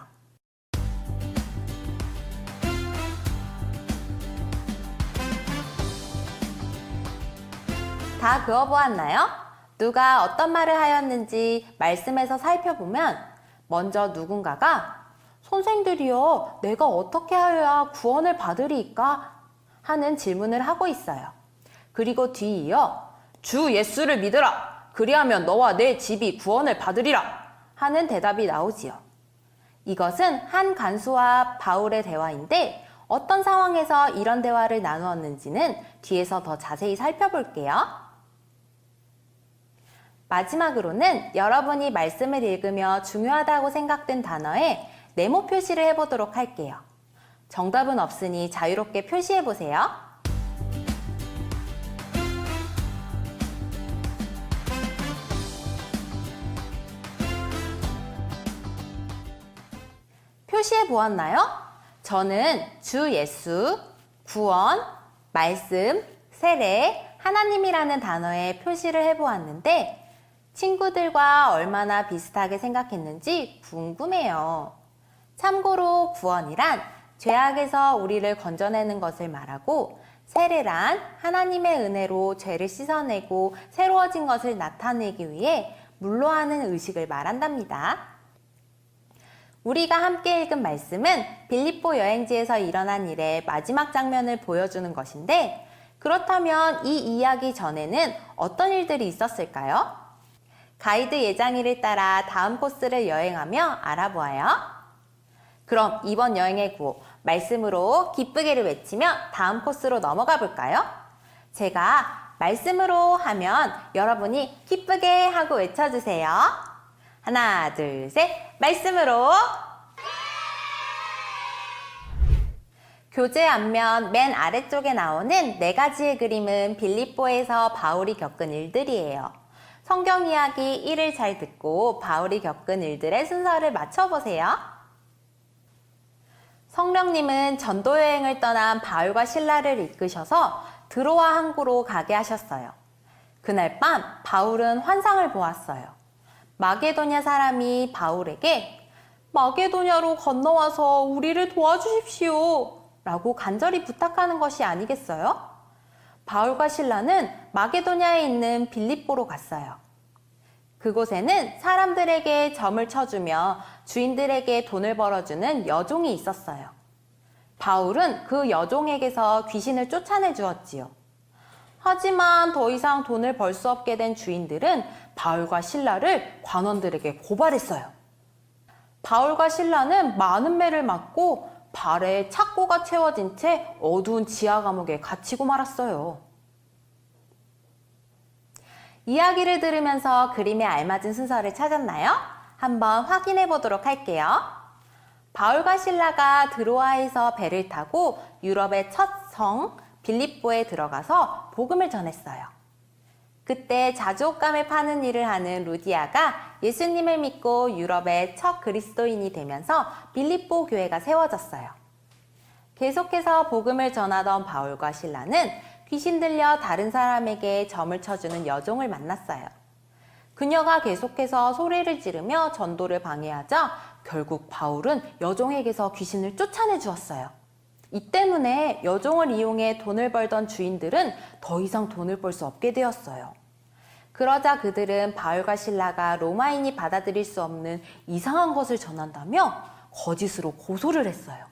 다 그어보았나요? 누가 어떤 말을 하였는지 말씀에서 살펴보면 먼저 누군가가 선생들이여 내가 어떻게 하여야 구원을 받으리이까? 하는 질문을 하고 있어요. 그리고 뒤이어 주 예수를 믿으라. 그리하면 너와 내 집이 구원을 받으리라. 하는 대답이 나오지요. 이것은 한 간수와 바울의 대화인데 어떤 상황에서 이런 대화를 나누었는지는 뒤에서 더 자세히 살펴볼게요. 마지막으로는 여러분이 말씀을 읽으며 중요하다고 생각된 단어에 네모 표시를 해보도록 할게요. 정답은 없으니 자유롭게 표시해보세요. 표시해보았나요? 저는 주 예수, 구원, 말씀, 세례, 하나님이라는 단어에 표시를 해보았는데 친구들과 얼마나 비슷하게 생각했는지 궁금해요. 참고로 구원이란 죄악에서 우리를 건져내는 것을 말하고 세례란 하나님의 은혜로 죄를 씻어내고 새로워진 것을 나타내기 위해 물로 하는 의식을 말한답니다. 우리가 함께 읽은 말씀은 빌립보 여행지에서 일어난 일의 마지막 장면을 보여주는 것인데 그렇다면 이 이야기 전에는 어떤 일들이 있었을까요? 가이드 예장일을 따라 다음 코스를 여행하며 알아보아요. 그럼 이번 여행의 구호, 말씀으로 기쁘게를 외치며 다음 코스로 넘어가 볼까요? 제가 말씀으로 하면 여러분이 기쁘게 하고 외쳐주세요. 하나, 둘, 셋, 말씀으로 교재 앞면 맨 아래쪽에 나오는 4가지의 그림은 빌립보에서 바울이 겪은 일들이에요. 성경 이야기 1을 잘 듣고 바울이 겪은 일들의 순서를 맞춰보세요. 성령님은 전도 여행을 떠난 바울과 실라를 이끄셔서 드로아 항구로 가게 하셨어요. 그날 밤 바울은 환상을 보았어요. 마게도냐 사람이 바울에게 마게도냐로 건너와서 우리를 도와주십시오 라고 간절히 부탁하는 것이 아니겠어요? 바울과 실라는 마게도냐에 있는 빌립보로 갔어요. 그곳에는 사람들에게 점을 쳐주며 주인들에게 돈을 벌어주는 여종이 있었어요. 바울은 그 여종에게서 귀신을 쫓아내 주었지요. 하지만 더 이상 돈을 벌 수 없게 된 주인들은 바울과 실라를 관원들에게 고발했어요. 바울과 실라는 많은 매를 맞고 발에 착고가 채워진 채 어두운 지하 감옥에 갇히고 말았어요. 이야기를 들으면서 그림에 알맞은 순서를 찾았나요? 한번 확인해 보도록 할게요. 바울과 실라가 드로아에서 배를 타고 유럽의 첫 성 빌립보에 들어가서 복음을 전했어요. 그때 자주옷감을 파는 일을 하는 루디아가 예수님을 믿고 유럽의 첫 그리스도인이 되면서 빌립보 교회가 세워졌어요. 계속해서 복음을 전하던 바울과 실라는 귀신 들려 다른 사람에게 점을 쳐주는 여종을 만났어요. 그녀가 계속해서 소리를 지르며 전도를 방해하자 결국 바울은 여종에게서 귀신을 쫓아내 주었어요. 이 때문에 여종을 이용해 돈을 벌던 주인들은 더 이상 돈을 벌 수 없게 되었어요. 그러자 그들은 바울과 실라가 로마인이 받아들일 수 없는 이상한 것을 전한다며 거짓으로 고소를 했어요.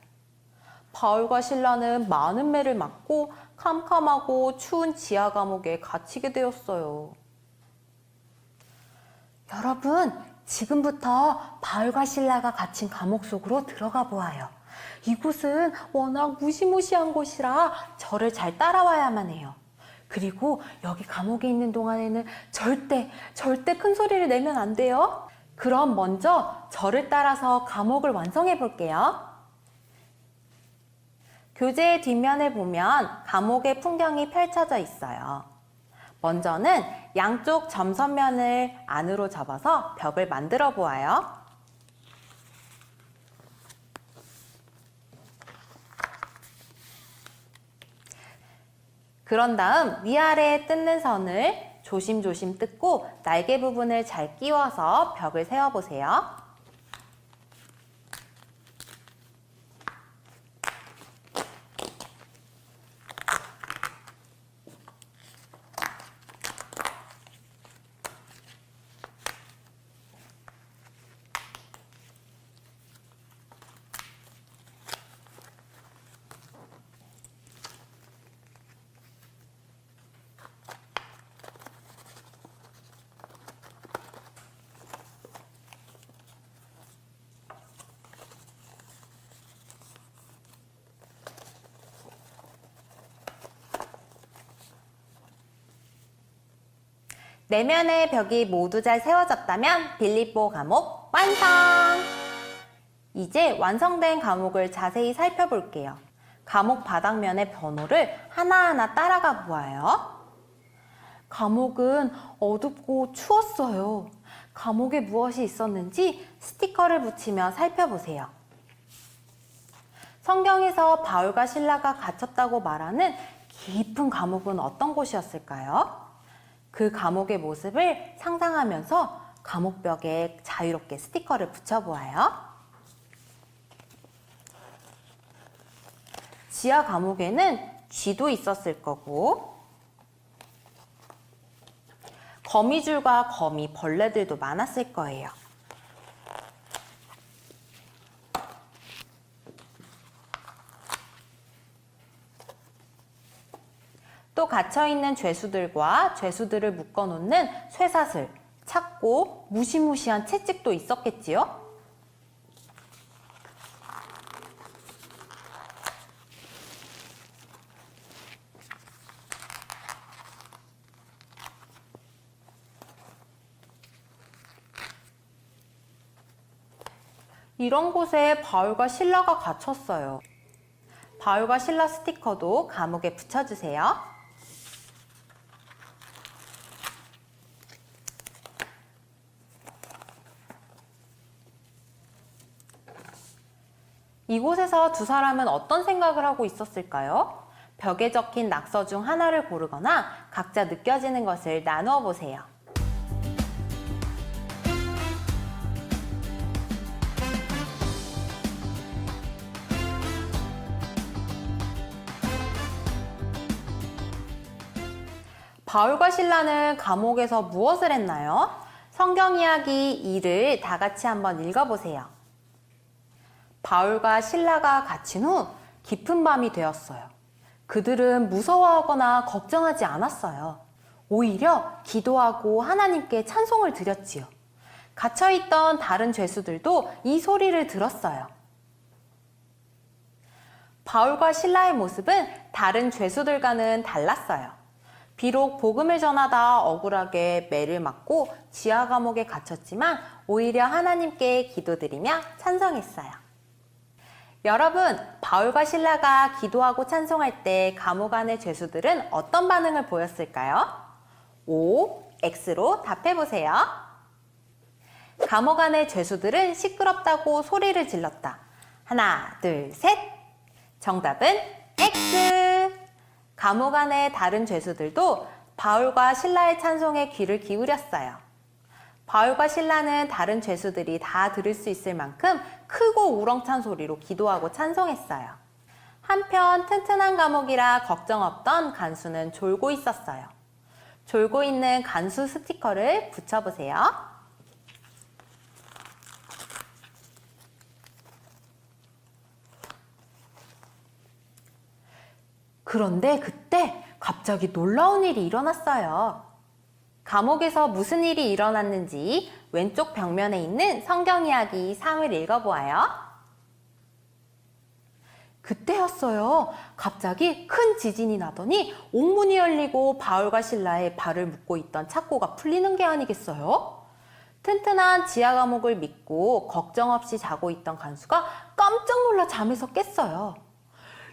바울과 실라는 많은 매를 맞고 캄캄하고 추운 지하 감옥에 갇히게 되었어요. 여러분, 지금부터 바울과 실라가 갇힌 감옥 속으로 들어가 보아요. 이곳은 워낙 무시무시한 곳이라 저를 잘 따라와야만 해요. 그리고 여기 감옥에 있는 동안에는 절대 큰 소리를 내면 안 돼요. 그럼 먼저 저를 따라서 감옥을 완성해 볼게요. 교재의 뒷면을 보면 감옥의 풍경이 펼쳐져 있어요. 먼저는 양쪽 점선면을 안으로 접어서 벽을 만들어 보아요. 그런 다음 위아래에 뜯는 선을 조심조심 뜯고 날개 부분을 잘 끼워서 벽을 세워보세요. 내면의 벽이 모두 잘 세워졌다면 빌립보 감옥 완성! 이제 완성된 감옥을 자세히 살펴볼게요. 감옥 바닥면의 번호를 하나하나 따라가 보아요. 감옥은 어둡고 추웠어요. 감옥에 무엇이 있었는지 스티커를 붙이며 살펴보세요. 성경에서 바울과 실라가 갇혔다고 말하는 깊은 감옥은 어떤 곳이었을까요? 그 감옥의 모습을 상상하면서 감옥벽에 자유롭게 스티커를 붙여보아요. 지하 감옥에는 쥐도 있었을 거고 거미줄과 거미, 벌레들도 많았을 거예요. 또 갇혀있는 죄수들과 죄수들을 묶어놓는 쇠사슬, 착고, 무시무시한 채찍도 있었겠지요? 이런 곳에 바울과 실라가 갇혔어요. 바울과 신라 스티커도 감옥에 붙여주세요. 이곳에서 두 사람은 어떤 생각을 하고 있었을까요? 벽에 적힌 낙서 중 하나를 고르거나 각자 느껴지는 것을 나누어 보세요. 바울과 신라는 감옥에서 무엇을 했나요? 성경 이야기 2를 다 같이 한번 읽어보세요. 바울과 신라가 갇힌 후 깊은 밤이 되었어요. 그들은 무서워하거나 걱정하지 않았어요. 오히려 기도하고 하나님께 찬송을 드렸지요. 갇혀있던 다른 죄수들도 이 소리를 들었어요. 바울과 신라의 모습은 다른 죄수들과는 달랐어요. 비록 복음을 전하다 억울하게 매를 맞고 지하 감옥에 갇혔지만 오히려 하나님께 기도드리며 찬송했어요. 여러분, 바울과 신라가 기도하고 찬송할 때 감옥 안의 죄수들은 어떤 반응을 보였을까요? O, X로 답해보세요. 감옥 안의 죄수들은 시끄럽다고 소리를 질렀다. 하나, 둘, 셋. 정답은 X. 감옥 안의 다른 죄수들도 바울과 신라의 찬송에 귀를 기울였어요. 바울과 신라는 다른 죄수들이 다 들을 수 있을 만큼 크고 우렁찬 소리로 기도하고 찬송했어요. 한편 튼튼한 감옥이라 걱정 없던 간수는 졸고 있었어요. 졸고 있는 간수 스티커를 붙여보세요. 그런데 그때 갑자기 놀라운 일이 일어났어요. 감옥에서 무슨 일이 일어났는지 왼쪽 벽면에 있는 성경 이야기 3을 읽어보아요. 그때였어요. 갑자기 큰 지진이 나더니 옥문이 열리고 바울과 신라의 발을 묶고 있던 착고가 풀리는 게 아니겠어요? 튼튼한 지하 감옥을 믿고 걱정 없이 자고 있던 간수가 깜짝 놀라 잠에서 깼어요.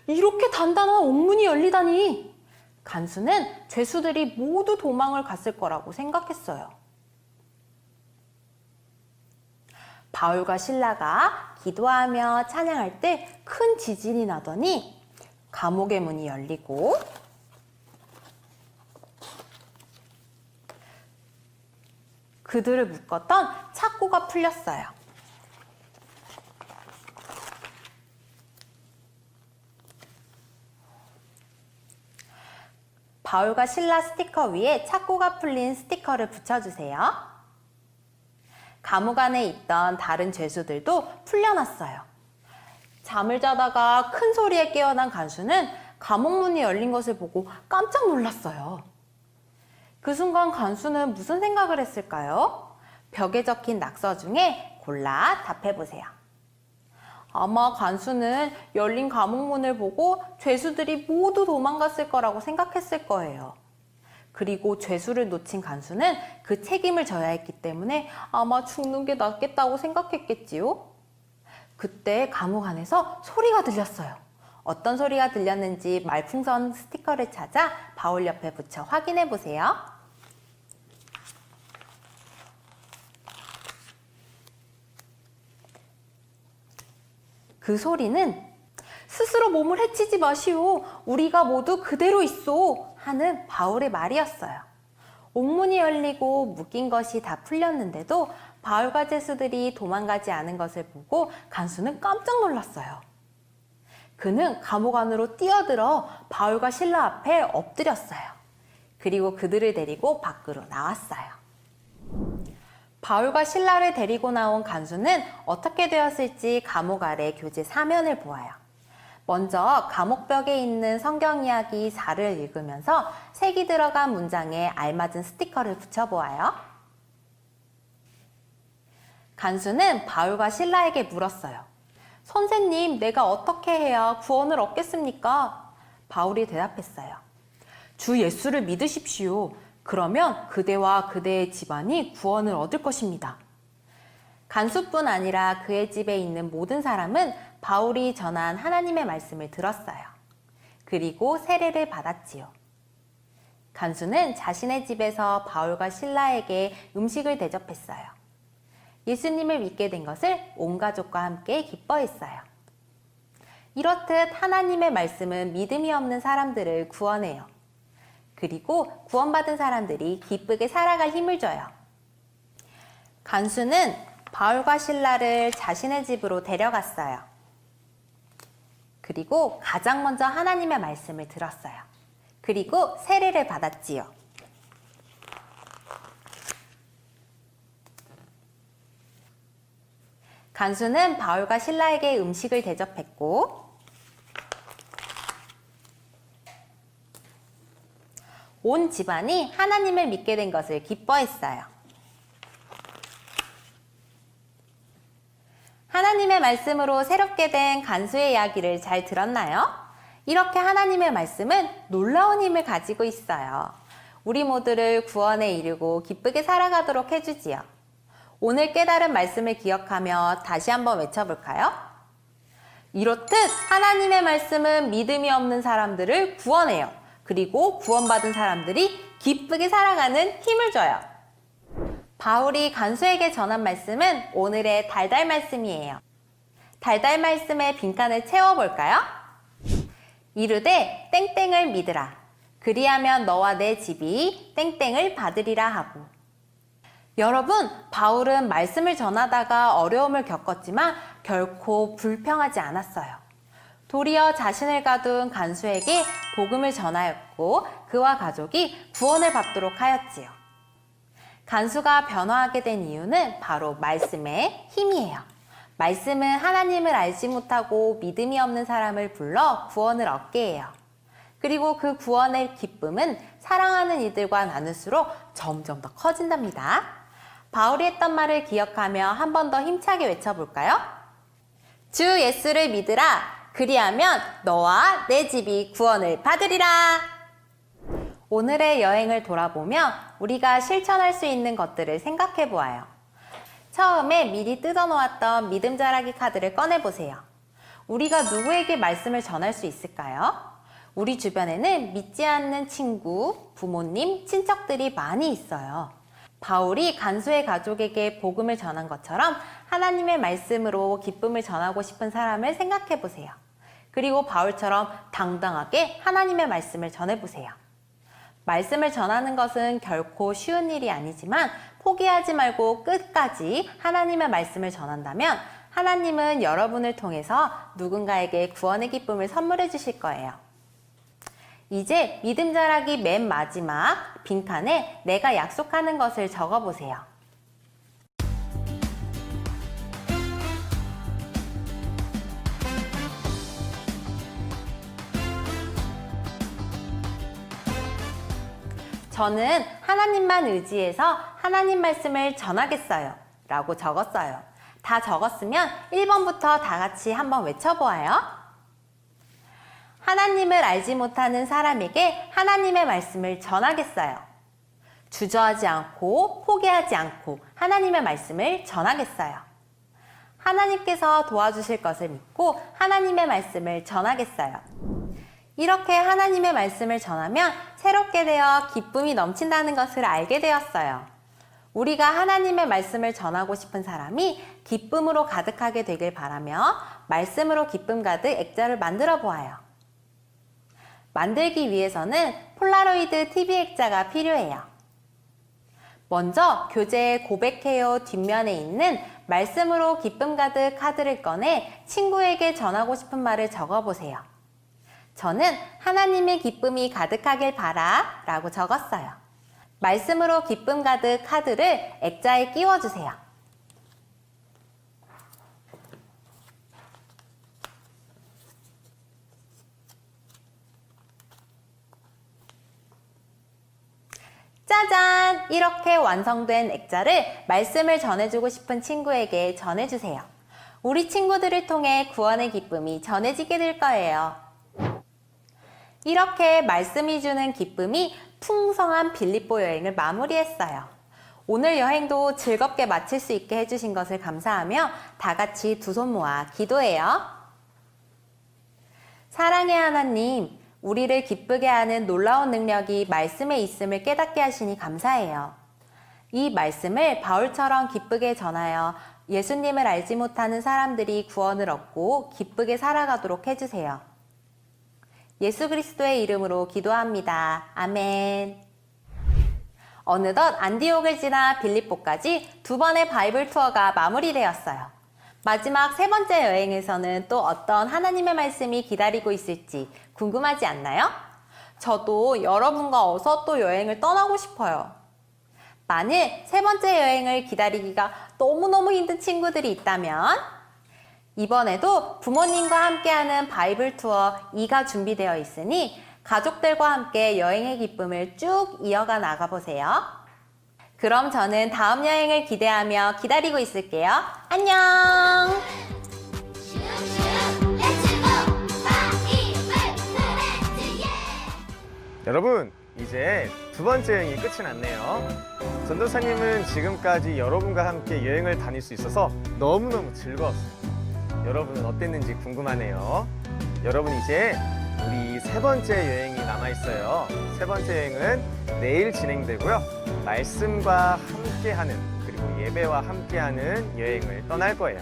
이렇게 단단한 옥문이 열리다니! 간수는 죄수들이 모두 도망을 갔을 거라고 생각했어요. 바울과 신라가 기도하며 찬양할 때 큰 지진이 나더니 감옥의 문이 열리고 그들을 묶었던 착고가 풀렸어요. 바울과 신라 스티커 위에 착고가 풀린 스티커를 붙여주세요. 감옥 안에 있던 다른 죄수들도 풀려났어요. 잠을 자다가 큰 소리에 깨어난 간수는 감옥 문이 열린 것을 보고 깜짝 놀랐어요. 그 순간 간수는 무슨 생각을 했을까요? 벽에 적힌 낙서 중에 골라 답해보세요. 아마 간수는 열린 감옥 문을 보고 죄수들이 모두 도망갔을 거라고 생각했을 거예요. 그리고 죄수를 놓친 간수는 그 책임을 져야 했기 때문에 아마 죽는 게 낫겠다고 생각했겠지요? 그때 감옥 안에서 소리가 들렸어요. 어떤 소리가 들렸는지 말풍선 스티커를 찾아 바울 옆에 붙여 확인해 보세요. 그 소리는 스스로 몸을 해치지 마시오. 우리가 모두 그대로 있소. 하는 바울의 말이었어요. 옥문이 열리고 묶인 것이 다 풀렸는데도 바울과 죄수들이 도망가지 않은 것을 보고 간수는 깜짝 놀랐어요. 그는 감옥 안으로 뛰어들어 바울과 신라 앞에 엎드렸어요. 그리고 그들을 데리고 밖으로 나왔어요. 바울과 신라를 데리고 나온 간수는 어떻게 되었을지 감옥 아래 교재 사면을 보아요. 먼저 감옥벽에 있는 성경 이야기 4를 읽으면서 색이 들어간 문장에 알맞은 스티커를 붙여보아요. 간수는 바울과 신라에게 물었어요. 선생님, 내가 어떻게 해야 구원을 얻겠습니까? 바울이 대답했어요. 주 예수를 믿으십시오. 그러면 그대와 그대의 집안이 구원을 얻을 것입니다. 간수뿐 아니라 그의 집에 있는 모든 사람은 바울이 전한 하나님의 말씀을 들었어요. 그리고 세례를 받았지요. 간수는 자신의 집에서 바울과 실라에게 음식을 대접했어요. 예수님을 믿게 된 것을 온 가족과 함께 기뻐했어요. 이렇듯 하나님의 말씀은 믿음이 없는 사람들을 구원해요. 그리고 구원받은 사람들이 기쁘게 살아갈 힘을 줘요. 간수는 바울과 실라를 자신의 집으로 데려갔어요. 그리고 가장 먼저 하나님의 말씀을 들었어요. 그리고 세례를 받았지요. 간수는 바울과 실라에게 음식을 대접했고 온 집안이 하나님을 믿게 된 것을 기뻐했어요. 하나님의 말씀으로 새롭게 된 간수의 이야기를 잘 들었나요? 이렇게 하나님의 말씀은 놀라운 힘을 가지고 있어요. 우리 모두를 구원에 이르고 기쁘게 살아가도록 해주지요. 오늘 깨달은 말씀을 기억하며 다시 한번 외쳐볼까요? 이렇듯 하나님의 말씀은 믿음이 없는 사람들을 구원해요. 그리고 구원받은 사람들이 기쁘게 살아가는 힘을 줘요. 바울이 간수에게 전한 말씀은 오늘의 달달 말씀이에요. 달달 말씀의 빈칸을 채워볼까요? 이르되 땡땡을 믿으라. 그리하면 너와 내 집이 땡땡을 받으리라 하고. 여러분, 바울은 말씀을 전하다가 어려움을 겪었지만 결코 불평하지 않았어요. 도리어 자신을 가둔 간수에게 복음을 전하였고 그와 가족이 구원을 받도록 하였지요. 간수가 변화하게 된 이유는 바로 말씀의 힘이에요. 말씀은 하나님을 알지 못하고 믿음이 없는 사람을 불러 구원을 얻게 해요. 그리고 그 구원의 기쁨은 사랑하는 이들과 나눌수록 점점 더 커진답니다. 바울이 했던 말을 기억하며 한 번 더 힘차게 외쳐볼까요? 주 예수를 믿으라. 그리하면 너와 내 집이 구원을 받으리라. 오늘의 여행을 돌아보며 우리가 실천할 수 있는 것들을 생각해 보아요. 처음에 미리 뜯어놓았던 믿음 자라기 카드를 꺼내보세요. 우리가 누구에게 말씀을 전할 수 있을까요? 우리 주변에는 믿지 않는 친구, 부모님, 친척들이 많이 있어요. 바울이 간수의 가족에게 복음을 전한 것처럼 하나님의 말씀으로 기쁨을 전하고 싶은 사람을 생각해 보세요. 그리고 바울처럼 당당하게 하나님의 말씀을 전해보세요. 말씀을 전하는 것은 결코 쉬운 일이 아니지만 포기하지 말고 끝까지 하나님의 말씀을 전한다면 하나님은 여러분을 통해서 누군가에게 구원의 기쁨을 선물해 주실 거예요. 이제 믿음 자라기 맨 마지막 빈칸에 내가 약속하는 것을 적어보세요. 저는 하나님만 의지해서 하나님 말씀을 전하겠어요 라고 적었어요. 다 적었으면 1번부터 다 같이 한번 외쳐보아요. 하나님을 알지 못하는 사람에게 하나님의 말씀을 전하겠어요. 주저하지 않고 포기하지 않고 하나님의 말씀을 전하겠어요. 하나님께서 도와주실 것을 믿고 하나님의 말씀을 전하겠어요. 이렇게 하나님의 말씀을 전하면 새롭게 되어 기쁨이 넘친다는 것을 알게 되었어요. 우리가 하나님의 말씀을 전하고 싶은 사람이 기쁨으로 가득하게 되길 바라며 말씀으로 기쁨 가득 액자를 만들어 보아요. 만들기 위해서는 폴라로이드 TV 액자가 필요해요. 먼저 교재의 고백해요 뒷면에 있는 말씀으로 기쁨 가득 카드를 꺼내 친구에게 전하고 싶은 말을 적어보세요. 저는 하나님의 기쁨이 가득하길 바라 라고 적었어요. 말씀으로 기쁨 가득 카드를 액자에 끼워주세요. 짜잔! 이렇게 완성된 액자를 말씀을 전해주고 싶은 친구에게 전해주세요. 우리 친구들을 통해 구원의 기쁨이 전해지게 될 거예요. 이렇게 말씀이 주는 기쁨이 풍성한 빌립보 여행을 마무리했어요. 오늘 여행도 즐겁게 마칠 수 있게 해주신 것을 감사하며 다 같이 두 손 모아 기도해요. 사랑의 하나님, 우리를 기쁘게 하는 놀라운 능력이 말씀에 있음을 깨닫게 하시니 감사해요. 이 말씀을 바울처럼 기쁘게 전하여 예수님을 알지 못하는 사람들이 구원을 얻고 기쁘게 살아가도록 해주세요. 예수 그리스도의 이름으로 기도합니다. 아멘. 어느덧 안디옥을 지나 빌립보까지 2번의 바이블 투어가 마무리되었어요. 마지막 3번째 여행에서는 또 어떤 하나님의 말씀이 기다리고 있을지 궁금하지 않나요? 저도 여러분과 어서 또 여행을 떠나고 싶어요. 만일 3번째 여행을 기다리기가 너무너무 힘든 친구들이 있다면 이번에도 부모님과 함께하는 바이블 투어 2가 준비되어 있으니 가족들과 함께 여행의 기쁨을 쭉 이어가 나가보세요. 그럼 저는 다음 여행을 기대하며 기다리고 있을게요. 안녕! 여러분, 이제 2번째 여행이 끝이 났네요. 전도사님은 지금까지 여러분과 함께 여행을 다닐 수 있어서 너무너무 즐거웠어요. 여러분은 어땠는지 궁금하네요. 여러분, 이제 우리 3번째 여행이 남아있어요. 3번째 여행은 내일 진행되고요. 말씀과 함께하는, 그리고 예배와 함께하는 여행을 떠날 거예요.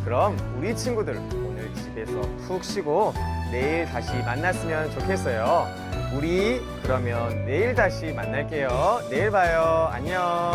그럼 우리 친구들 오늘 집에서 푹 쉬고 내일 다시 만났으면 좋겠어요. 우리 그러면 내일 다시 만날게요. 내일 봐요. 안녕.